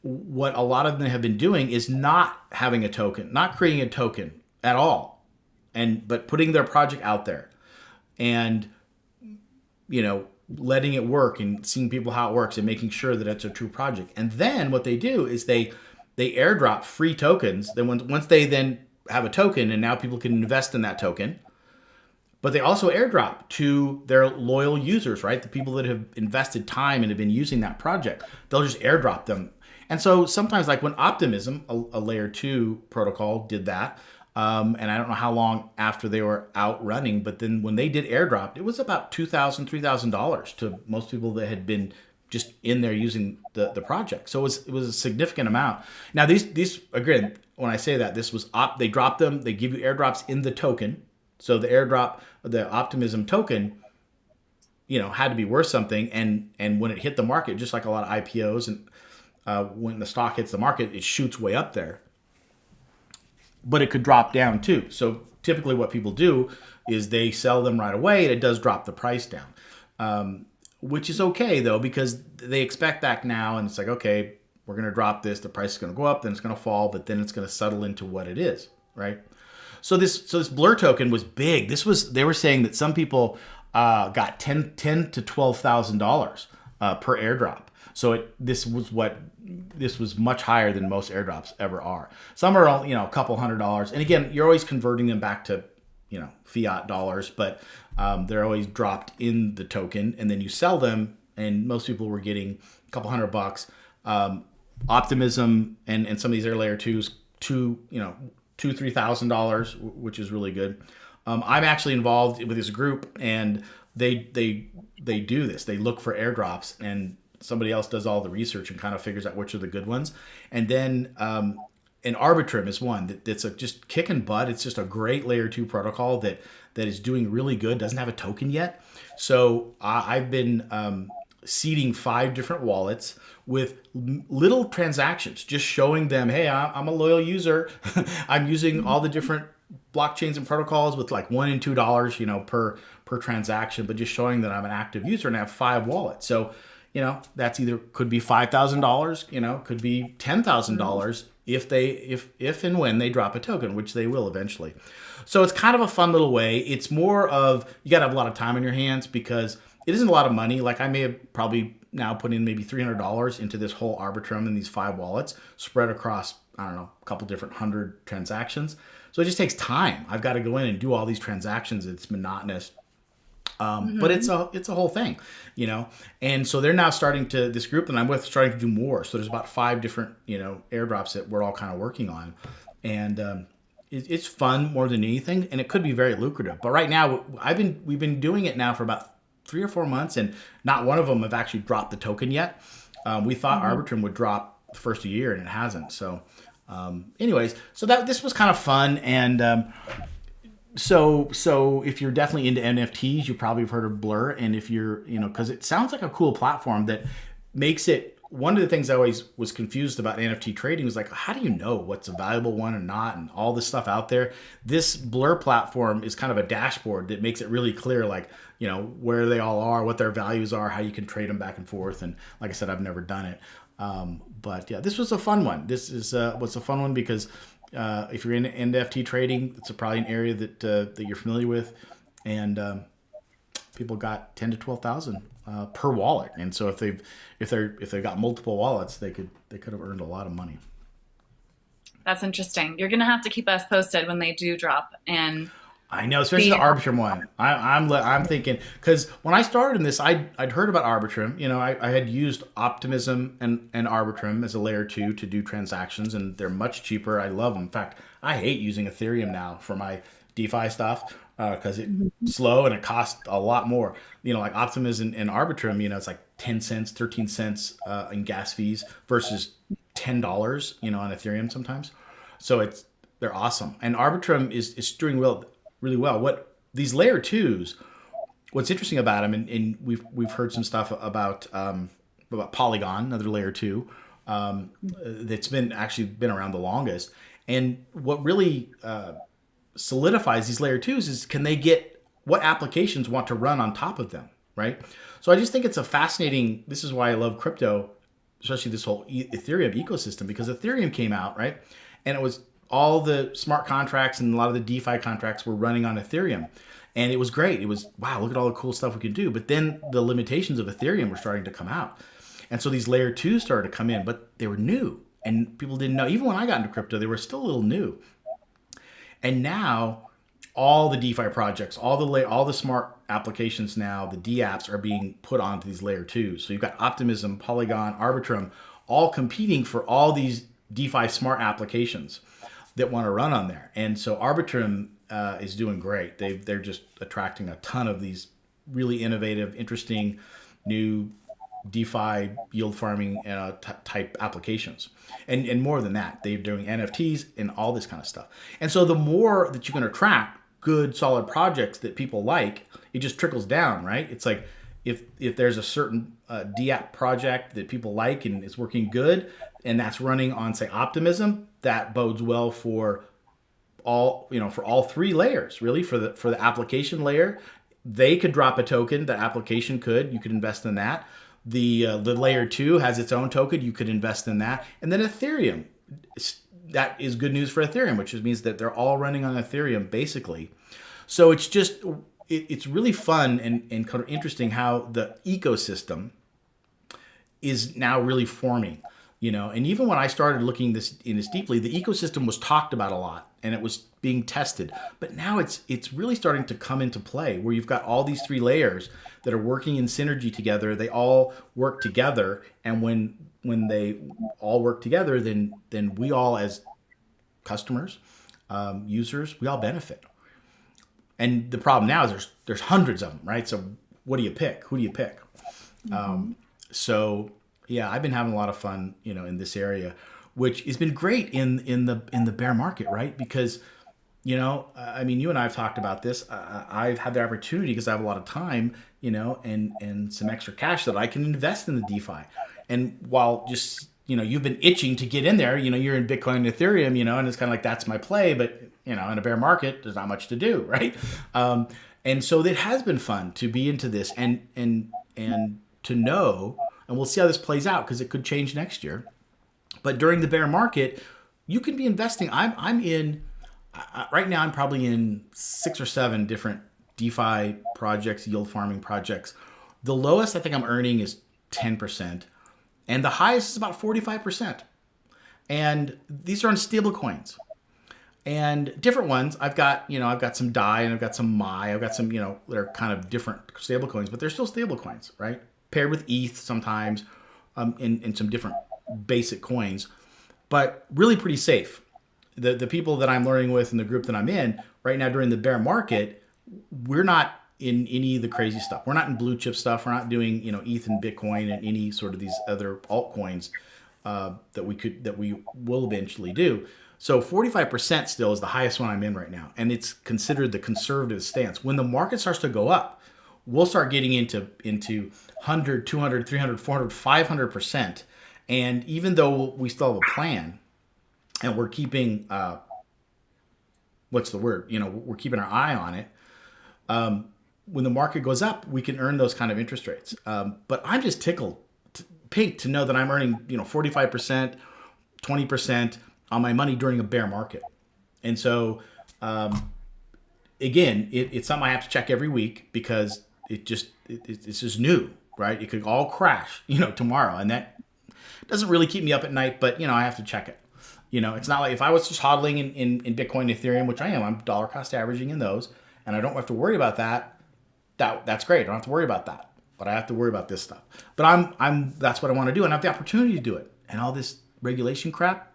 A: what a lot of them have been doing is not having a token, not creating a token at all, but putting their project out there and letting it work and seeing people how it works and making sure that it's a true project. And then what they do is they airdrop free tokens. Then once they then have a token, and now people can invest in that token, but they also airdrop to their loyal users, right? The people that have invested time and have been using that project, they'll just airdrop them. And so sometimes, like when Optimism, a layer 2 protocol, did that, and I don't know how long after they were out running, but then when they did airdrop, it was about $2,000, $3,000 to most people that had been just in there using the project. So it was a significant amount. Now these again, when I say that, this was they dropped them, they give you airdrops in the token. So the airdrop, the Optimism token, had to be worth something, and when it hit the market, just like a lot of IPOs, and when the stock hits the market, it shoots way up there. But it could drop down too. So typically what people do is they sell them right away, and it does drop the price down, which is okay though, because they expect that now, and it's like, okay, we're going to drop this, the price is going to go up, then it's going to fall, but then it's going to settle into what it is, right? So this Blur token was big. They were saying that some people got $10 to $12,000 per airdrop. So this was much higher than most airdrops ever are. Some are a couple $100, and again, you're always converting them back to fiat dollars, but they're always dropped in the token, and then you sell them, and most people were getting a couple $100 Optimism and some of these other layer twos, $2,000 to $3,000, which is really good. I'm actually involved with this group, and they do this. They look for airdrops, and somebody else does all the research and kind of figures out which are the good ones. And then and Arbitrum is one that's just kicking butt. It's just a great layer two protocol that is doing really good. Doesn't have a token yet, so I've been seeding 5 different wallets with little transactions, just showing them, hey, I'm a loyal user. I'm using all the different blockchains and protocols with like $1 and $2, per transaction, but just showing that I'm an active user and I have 5 wallets. So, that's either could be $5,000, could be $10,000 if and when they drop a token, which they will eventually. So it's kind of a fun little way. It's more of, you got to have a lot of time on your hands because it isn't a lot of money. Like I may have probably now put in maybe $300 into this whole Arbitrum and these 5 wallets spread across, I don't know, a couple different 100 transactions. So it just takes time. I've got to go in and do all these transactions. It's monotonous. But it's a whole thing, and so they're now this group that I'm with starting to do more. So there's about 5 different, airdrops that we're all kind of working on, and it's fun more than anything, and it could be very lucrative. But right now we've been doing it now for about 3 or 4 months, and not one of them have actually dropped the token yet. We thought Arbitrum would drop the first of the year, and it hasn't. So anyways, so this was kind of fun, and so if you're definitely into NFTs, you probably have heard of Blur. And if you're, because it sounds like a cool platform that makes it, one of the things I always was confused about NFT trading was like, how do you know what's a valuable one or not, and all this stuff out there? This Blur platform is kind of a dashboard that makes it really clear, like, where they all are, what their values are, how you can trade them back and forth. And like I said, I've never done it. But yeah, this was a fun one. This is was a fun one because if you're in NFT trading, it's probably an area that you're familiar with, and people got 10 to 12,000 per wallet. And so if they've got multiple wallets, they could have earned a lot of money.
B: That's interesting. You're gonna have to keep us posted when they do drop. And
A: I know, especially the Arbitrum one. I'm thinking, because when I started in this, I'd heard about Arbitrum. I had used Optimism and Arbitrum as a layer 2 to do transactions, and they're much cheaper. I love them. In fact, I hate using Ethereum now for my DeFi stuff because it's slow and it costs a lot more. Like Optimism and Arbitrum, it's like 10 cents, 13 cents in gas fees versus $10, on Ethereum sometimes. So they're awesome. And Arbitrum is doing really well. What these layer 2s, what's interesting about them, and we've heard some stuff about Polygon, another layer 2, that's been around the longest. And what really solidifies these layer 2s is, can they get what applications want to run on top of them, right? So I just think it's a fascinating. This is why I love crypto, especially this whole Ethereum ecosystem, because Ethereum came out, right, and it was all the smart contracts and a lot of the DeFi contracts were running on Ethereum. And it was great. It was, wow, look at all the cool stuff we can do. But then the limitations of Ethereum were starting to come out. And so these layer 2s started to come in, but they were new. And people didn't know. Even when I got into crypto, they were still a little new. And now all the DeFi projects, all the smart applications now, the DApps are being put onto these layer 2s. So you've got Optimism, Polygon, Arbitrum, all competing for all these DeFi smart applications that want to run on there. And so Arbitrum is doing great. They're just attracting a ton of these really innovative, interesting, new DeFi yield farming type applications. And more than that, they're doing NFTs and all this kind of stuff. And so the more that you can attract good, solid projects that people like, it just trickles down, right? It's like if there's a certain DApp project that people like and it's working good, and that's running on, say, Optimism, that bodes well for all 3 layers, really. For the application layer, they could drop a token, the application could, you could invest in that. The layer 2 has its own token, you could invest in that. And then Ethereum, that is good news for Ethereum, which means that they're all running on Ethereum basically. So it's just, it's really fun and kind of interesting how the ecosystem is now really forming. And even when I started looking in this deeply, the ecosystem was talked about a lot and it was being tested. But now it's really starting to come into play, where you've got all these 3 layers that are working in synergy together. They all work together, and when when they all work together, then we all as customers, users, we all benefit. And the problem now is there's hundreds of them, right? So what do you pick? Who do you pick?
B: Mm-hmm.
A: So yeah, I've been having a lot of fun, in this area, which has been great in the bear market, right? Because I mean, you and I have talked about this. I've had the opportunity because I have a lot of time, and some extra cash that I can invest in the DeFi. And while just you've been itching to get in there, you're in Bitcoin and Ethereum, and it's kind of like that's my play. But in a bear market, there's not much to do, right? And so it has been fun to be into this and to know, and we'll see how this plays out because it could change next year. But during the bear market, you can be investing. I'm in right now. I'm probably in 6 or 7 different DeFi projects, yield farming projects. The lowest I think I'm earning is 10%, and the highest is about 45%. And these are on stable coins and different ones. I've got some DAI and I've got some MAI. I've got some, they're kind of different stable coins, but they're still stable coins, right? Paired with ETH sometimes, in some different basic coins, but really pretty safe. The people that I'm learning with and the group that I'm in right now during the bear market, we're not in any of the crazy stuff. We're not in blue chip stuff. We're not doing, ETH and Bitcoin and any sort of these other altcoins that we will eventually do. So 45% still is the highest one I'm in right now. And it's considered the conservative stance. When the market starts to go up, we'll start getting into 100, 200, 300, 400, 500%. And even though we still have a plan and we're keeping, what's the word? We're keeping our eye on it. When the market goes up, we can earn those kind of interest rates. But I'm just tickled pink to know that I'm earning, 45%, 20% on my money during a bear market. And so, again, it's something I have to check every week because it's just new, right? It could all crash, tomorrow. And that doesn't really keep me up at night, but, I have to check it. It's not like if I was just hodling in Bitcoin and Ethereum, which I am, I'm dollar cost averaging in those, and I don't have to worry about that. That's great. I don't have to worry about that, but I have to worry about this stuff. But that's what I want to do, and I have the opportunity to do it. And all this regulation crap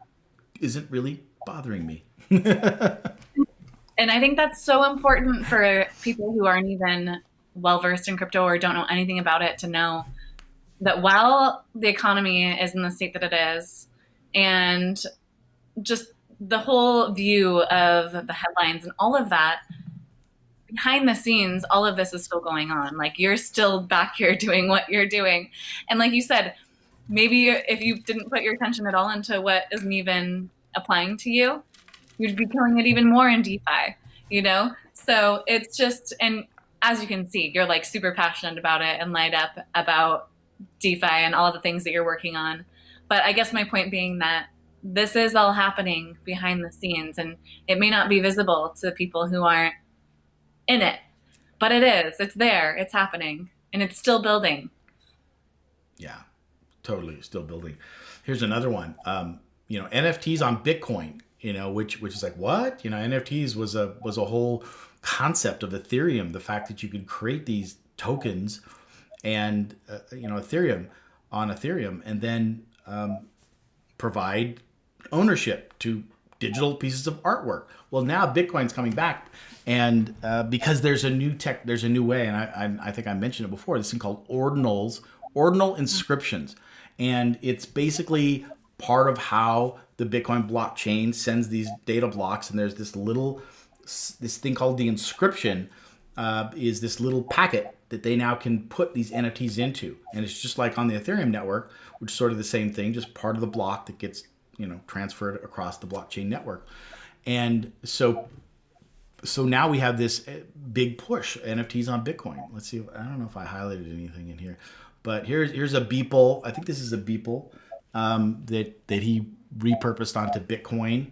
A: isn't really bothering me.
B: And I think that's so important for people who aren't even well versed in crypto or don't know anything about it to know that while the economy is in the state that it is, and just the whole view of the headlines and all of that, behind the scenes, all of this is still going on. Like you're still back here doing what you're doing. And like you said, maybe if you didn't put your attention at all into what isn't even applying to you, you'd be killing it even more in DeFi, So it's just, and as you can see, you're like super passionate about it and light up about DeFi and all of the things that you're working on. But I guess my point being that this is all happening behind the scenes and it may not be visible to people who aren't in it, but it is. It's there. It's happening, and it's still building.
A: Yeah, totally. Still building. Here's another one. NFTs on Bitcoin. Which is like what? NFTs was a whole concept of Ethereum. The fact that you could create these tokens and Ethereum on Ethereum, and then provide ownership to digital pieces of artwork. Well, now Bitcoin's coming back, and because there's a new way, and I think I mentioned it before. This thing called ordinal inscriptions, and it's basically part of how the Bitcoin blockchain sends these data blocks. And there's this thing called the inscription, is this little packet that they now can put these NFTs into, and it's just like on the Ethereum network, which is sort of the same thing, just part of the block that gets transferred across the blockchain network. And so now we have this big push, NFTs on Bitcoin. Let's see. I don't know if I highlighted anything in here, but here's a Beeple. I think this is a Beeple that he repurposed onto Bitcoin.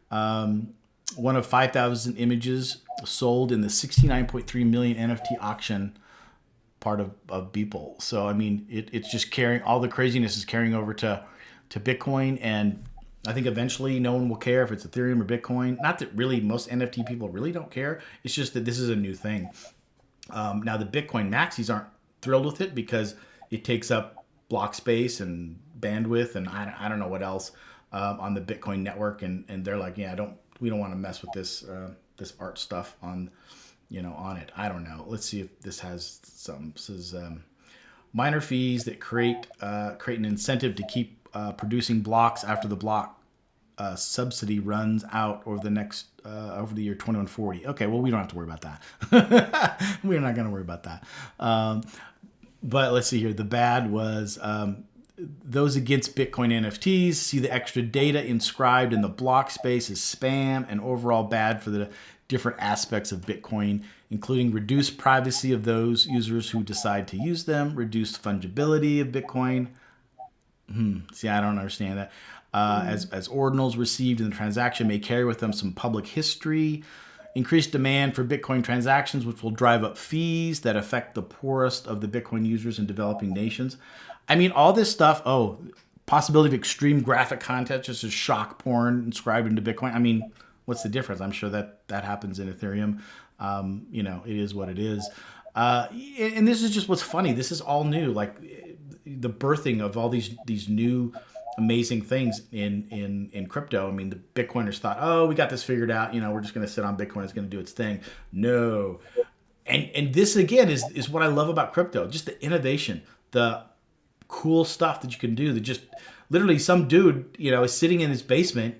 A: One of 5,000 images sold in the 69.3 million NFT auction part of Beeple. So I mean, it's just carrying all the craziness is carrying over to Bitcoin, and I think eventually no one will care if it's Ethereum or Bitcoin. Not that really most NFT people really don't care. It's just that this is a new thing. Now the Bitcoin maxis aren't thrilled with it because it takes up block space and bandwidth, and I don't know what else on the Bitcoin network, and they're like, yeah, we don't want to mess with this art stuff on on it. I don't know. Let's see if this has some. This is minor fees that create an incentive to keep producing blocks after the block subsidy runs out over the year 2140. Okay, well, we don't have to worry about that. We're not going to worry about that. But let's see here. The bad was those against Bitcoin NFTs see the extra data inscribed in the block space as spam and overall bad for the different aspects of Bitcoin, including reduced privacy of those users who decide to use them, reduced fungibility of Bitcoin. See, I don't understand that. As ordinals received in the transaction may carry with them some public history, increased demand for Bitcoin transactions, which will drive up fees that affect the poorest of the Bitcoin users in developing nations. I mean, all this stuff. Oh, possibility of extreme graphic content, just as shock porn inscribed into Bitcoin. I mean, what's the difference? I'm sure that happens in Ethereum. It is what it is. And this is just what's funny. This is all new. Like the birthing of all these new amazing things in crypto. I mean, the Bitcoiners thought, oh, we got this figured out. We're just going to sit on Bitcoin. It's going to do its thing. No. And this, again, is what I love about crypto. Just the innovation, the cool stuff that you can do. That just literally some dude, is sitting in his basement.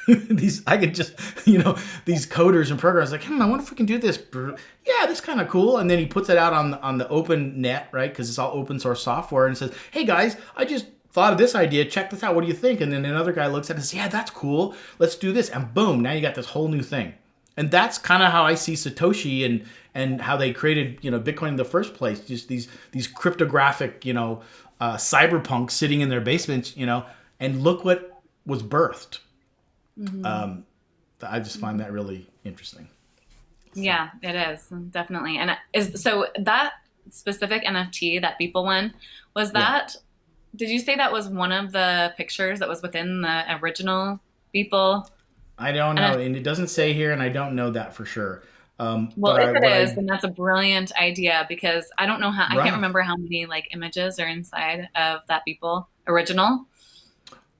A: These coders and programmers like, I wonder if we can do this. Yeah, this is kind of cool. And then he puts it out on the open net, right? Because it's all open source software, and says, hey guys, I just thought of this idea. Check this out. What do you think? And then another guy looks at it and says, yeah, that's cool. Let's do this. And boom, now you got this whole new thing. And that's kind of how I see Satoshi and how they created Bitcoin in the first place. Just these cryptographic cyberpunks sitting in their basements, and look what was birthed. Mm-hmm. I just find that really interesting.
B: Yeah, it is, definitely. And so that specific NFT that Beeple won, was that, did you say that was one of the pictures that was within the original Beeple?
A: I don't know, and it doesn't say here, and I don't know that for sure.
B: Well, if it is, then that's a brilliant idea, because I don't know how, I can't remember how many images are inside of that Beeple original.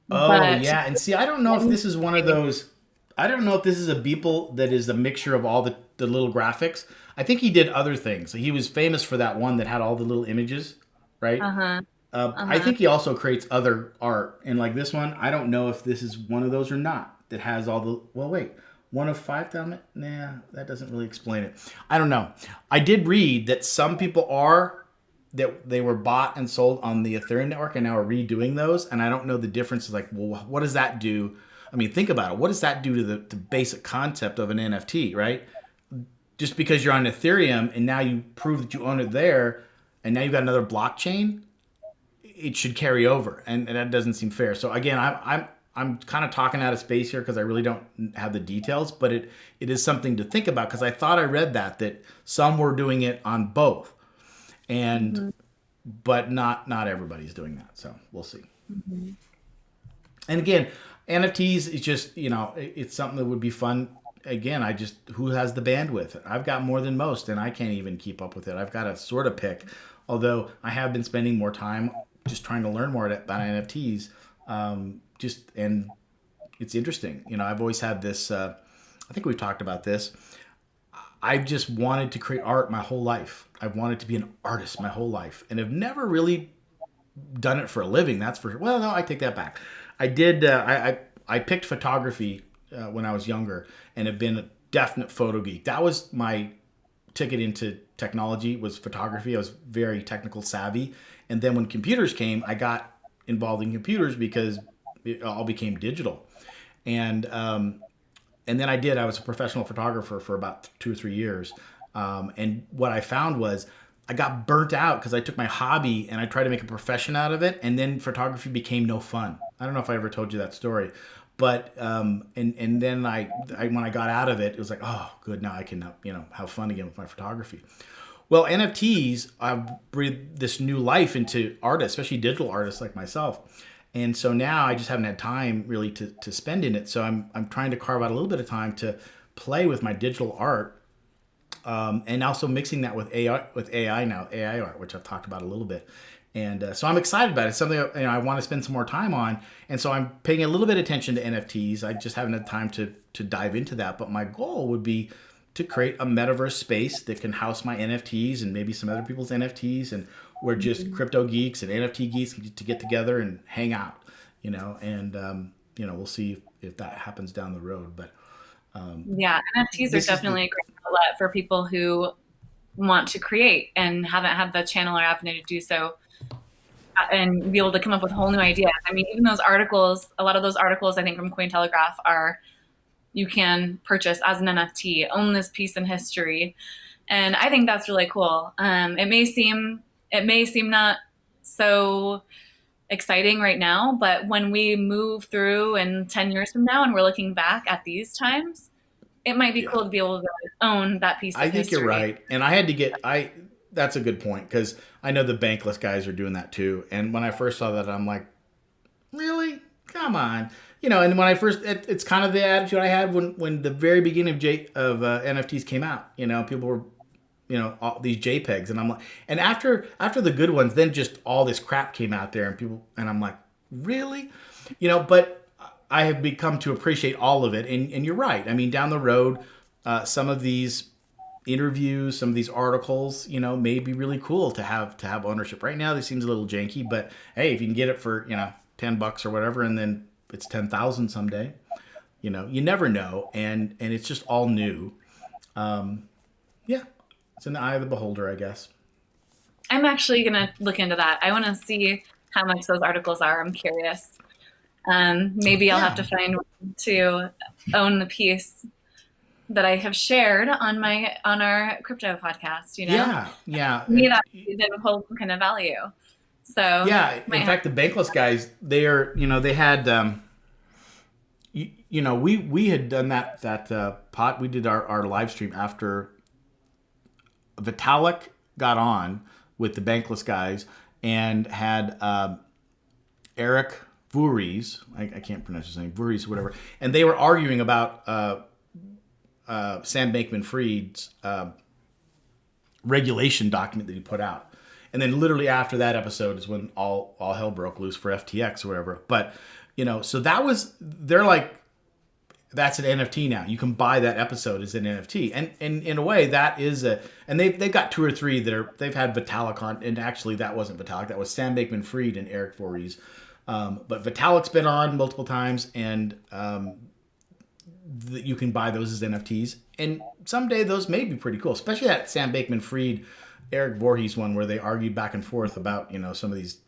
A: Oh, yeah. And see, I don't know if this is one of those. I don't know if this is a Beeple that is a mixture of all the little graphics. I think he did other things. He was famous for that one that had all the little images, right? I think he also creates other art. And like this one, I don't know if this is one of those or not that has all the. Well, wait. One of 5,000? Nah, that doesn't really explain it. I don't know. I did read that some people that they were bought and sold on the Ethereum network and now are redoing those, and I don't know the difference. Like, well, what does that do? I mean, think about it. What does that do to the basic concept of an NFT, right? Just because you're on Ethereum and now you prove that you own it there, and now you've got another blockchain, it should carry over, and that doesn't seem fair. So again, I'm kind of talking out of space here because I really don't have the details, but it is something to think about, because I thought I read that some were doing it on both. And but not everybody's doing that, so we'll see. And again, NFTs is just it's something that would be fun. Again, who has the bandwidth? I've got more than most, and I can't even keep up with it. I've got to sort of pick, although I have been spending more time just trying to learn more about NFTs. And it's interesting. I've always had this. I think we've talked about this. I've just wanted to create art my whole life. I've wanted to be an artist my whole life, and have never really done it for a living. That's for sure. Well, no, I take that back. I did. I picked photography when I was younger, and have been a definite photo geek. That was my ticket into technology, was photography. I was very technical savvy, and then when computers came, I got involved in computers because it all became digital, and then I was a professional photographer for about 2 or 3 years. And what I found was I got burnt out because I took my hobby and I tried to make a profession out of it. And then photography became no fun. I don't know if I ever told you that story, but, and then when I got out of it, it was like, oh, good. Now I can, have fun again with my photography. Well, NFTs, I've breathed this new life into artists, especially digital artists like myself. And so now I just haven't had time really to spend in it. So I'm trying to carve out a little bit of time to play with my digital art, and also mixing that with AI now, AI art, which I've talked about a little bit. And so I'm excited about it. It's something I want to spend some more time on, and so I'm paying a little bit of attention to NFTs. I just haven't had time to dive into that, but my goal would be to create a metaverse space that can house my NFTs and maybe some other people's NFTs, and where just crypto geeks and NFT geeks to get together and hang out, and we'll see if that happens down the road. But
B: Yeah, NFTs are
A: this is the
B: definitely a great outlet for people who want to create and haven't had the channel or avenue to do so, and be able to come up with whole new ideas. I mean, even those articles, a lot of those articles I think from Cointelegraph are, you can purchase as an NFT, own this piece in history. And I think that's really cool. It may seem not so exciting right now, but when we move through and 10 years from now and we're looking back at these times, it might be
A: yeah.
B: cool to be able to own that piece
A: I
B: of
A: think you're
B: history.
A: right, and I had to get I. That's a good point because I know the bankless guys are doing that too. And when I first saw that, I'm like, really? Come on, And when I first, it's kind of the attitude I had when the very beginning of NFTs came out. People were, all these JPEGs, and I'm like, and after the good ones, then just all this crap came out there, and I'm like, really, But I have become to appreciate all of it, and you're right. I mean, down the road, some of these interviews, some of these articles, may be really cool to have ownership. Right now, this seems a little janky, but hey, if you can get it for $10 or whatever, and then it's 10,000 someday, you never know, and it's just all new. Yeah, it's in the eye of the beholder, I guess.
B: I'm actually going to look into that. I want to see how much those articles are. I'm curious. Maybe I'll have
A: Yeah,
B: to find one to own the piece that I have shared on our crypto podcast.
A: yeah, yeah,
B: Me, that then hold some kind of value. So
A: yeah.
B: might
A: In
B: have.
A: fact, the bankless guys, they had. We had done that pot. We did our live stream after Vitalik got on with the bankless guys and had Eric Voorhees. I can't pronounce his name, Voorhees, whatever. And they were arguing about Sam Bankman-Fried's regulation document that he put out. And then literally after that episode is when all hell broke loose for FTX or whatever. But so they're like, that's an NFT now. You can buy that episode as an NFT, and in a way that is and they've got two or three they've had Vitalik on, and actually that wasn't Vitalik, that was Sam Bankman-Fried and Eric Voorhees, but Vitalik's been on multiple times, and you can buy those as NFTs, and someday those may be pretty cool, especially that Sam Bankman-Fried Eric Voorhees one where they argued back and forth about some of these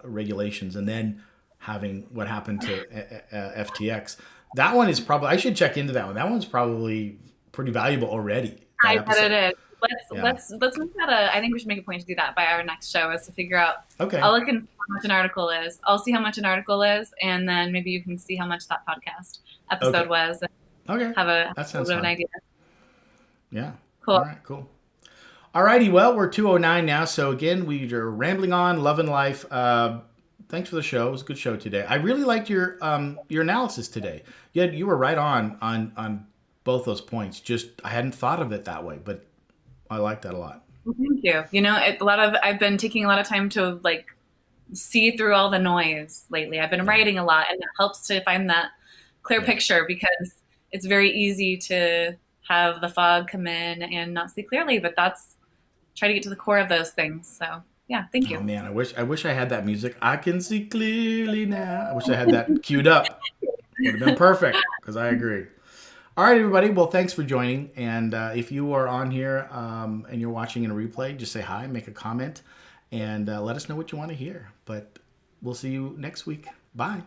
A: regulations, and then having what happened to FTX. That one is probably, I should check into that one. That one's probably pretty valuable already. That
B: I bet
A: episode.
B: it is.
A: Yeah.
B: Let's make that a. I think we should make a point to do that by our next show, is to figure out.
A: Okay.
B: I'll look into how much an article is. I'll see how much an article is, and then maybe you can see how much that podcast episode
A: Okay.
B: was, and
A: Okay.
B: have a
A: That
B: little
A: sounds
B: bit of an
A: fun.
B: idea.
A: Yeah. All
B: Cool.
A: right. Cool. Alrighty. Well, we're 2:09 now. So again, we are rambling on, loving life. Thanks for the show. It was a good show today. I really liked your analysis today. You were right on both those points. Just I hadn't thought of it that way, but I like that a lot.
B: Well, thank you. I've been taking a lot of time to see through all the noise lately. I've been
A: Yeah.
B: writing a lot, and it helps to find that clear
A: Yeah.
B: picture, because it's very easy to have the fog come in and not see clearly. But that's try to get to the core of those things. So yeah, thank
A: Oh
B: you.
A: man, I wish I had that music. I can see clearly now. I wish I had that queued up. Would have been perfect, because I agree. All right, everybody. Well, thanks for joining. And if you are on here and you're watching in a replay, just say hi, make a comment, and let us know what you want to hear. But we'll see you next week. Bye.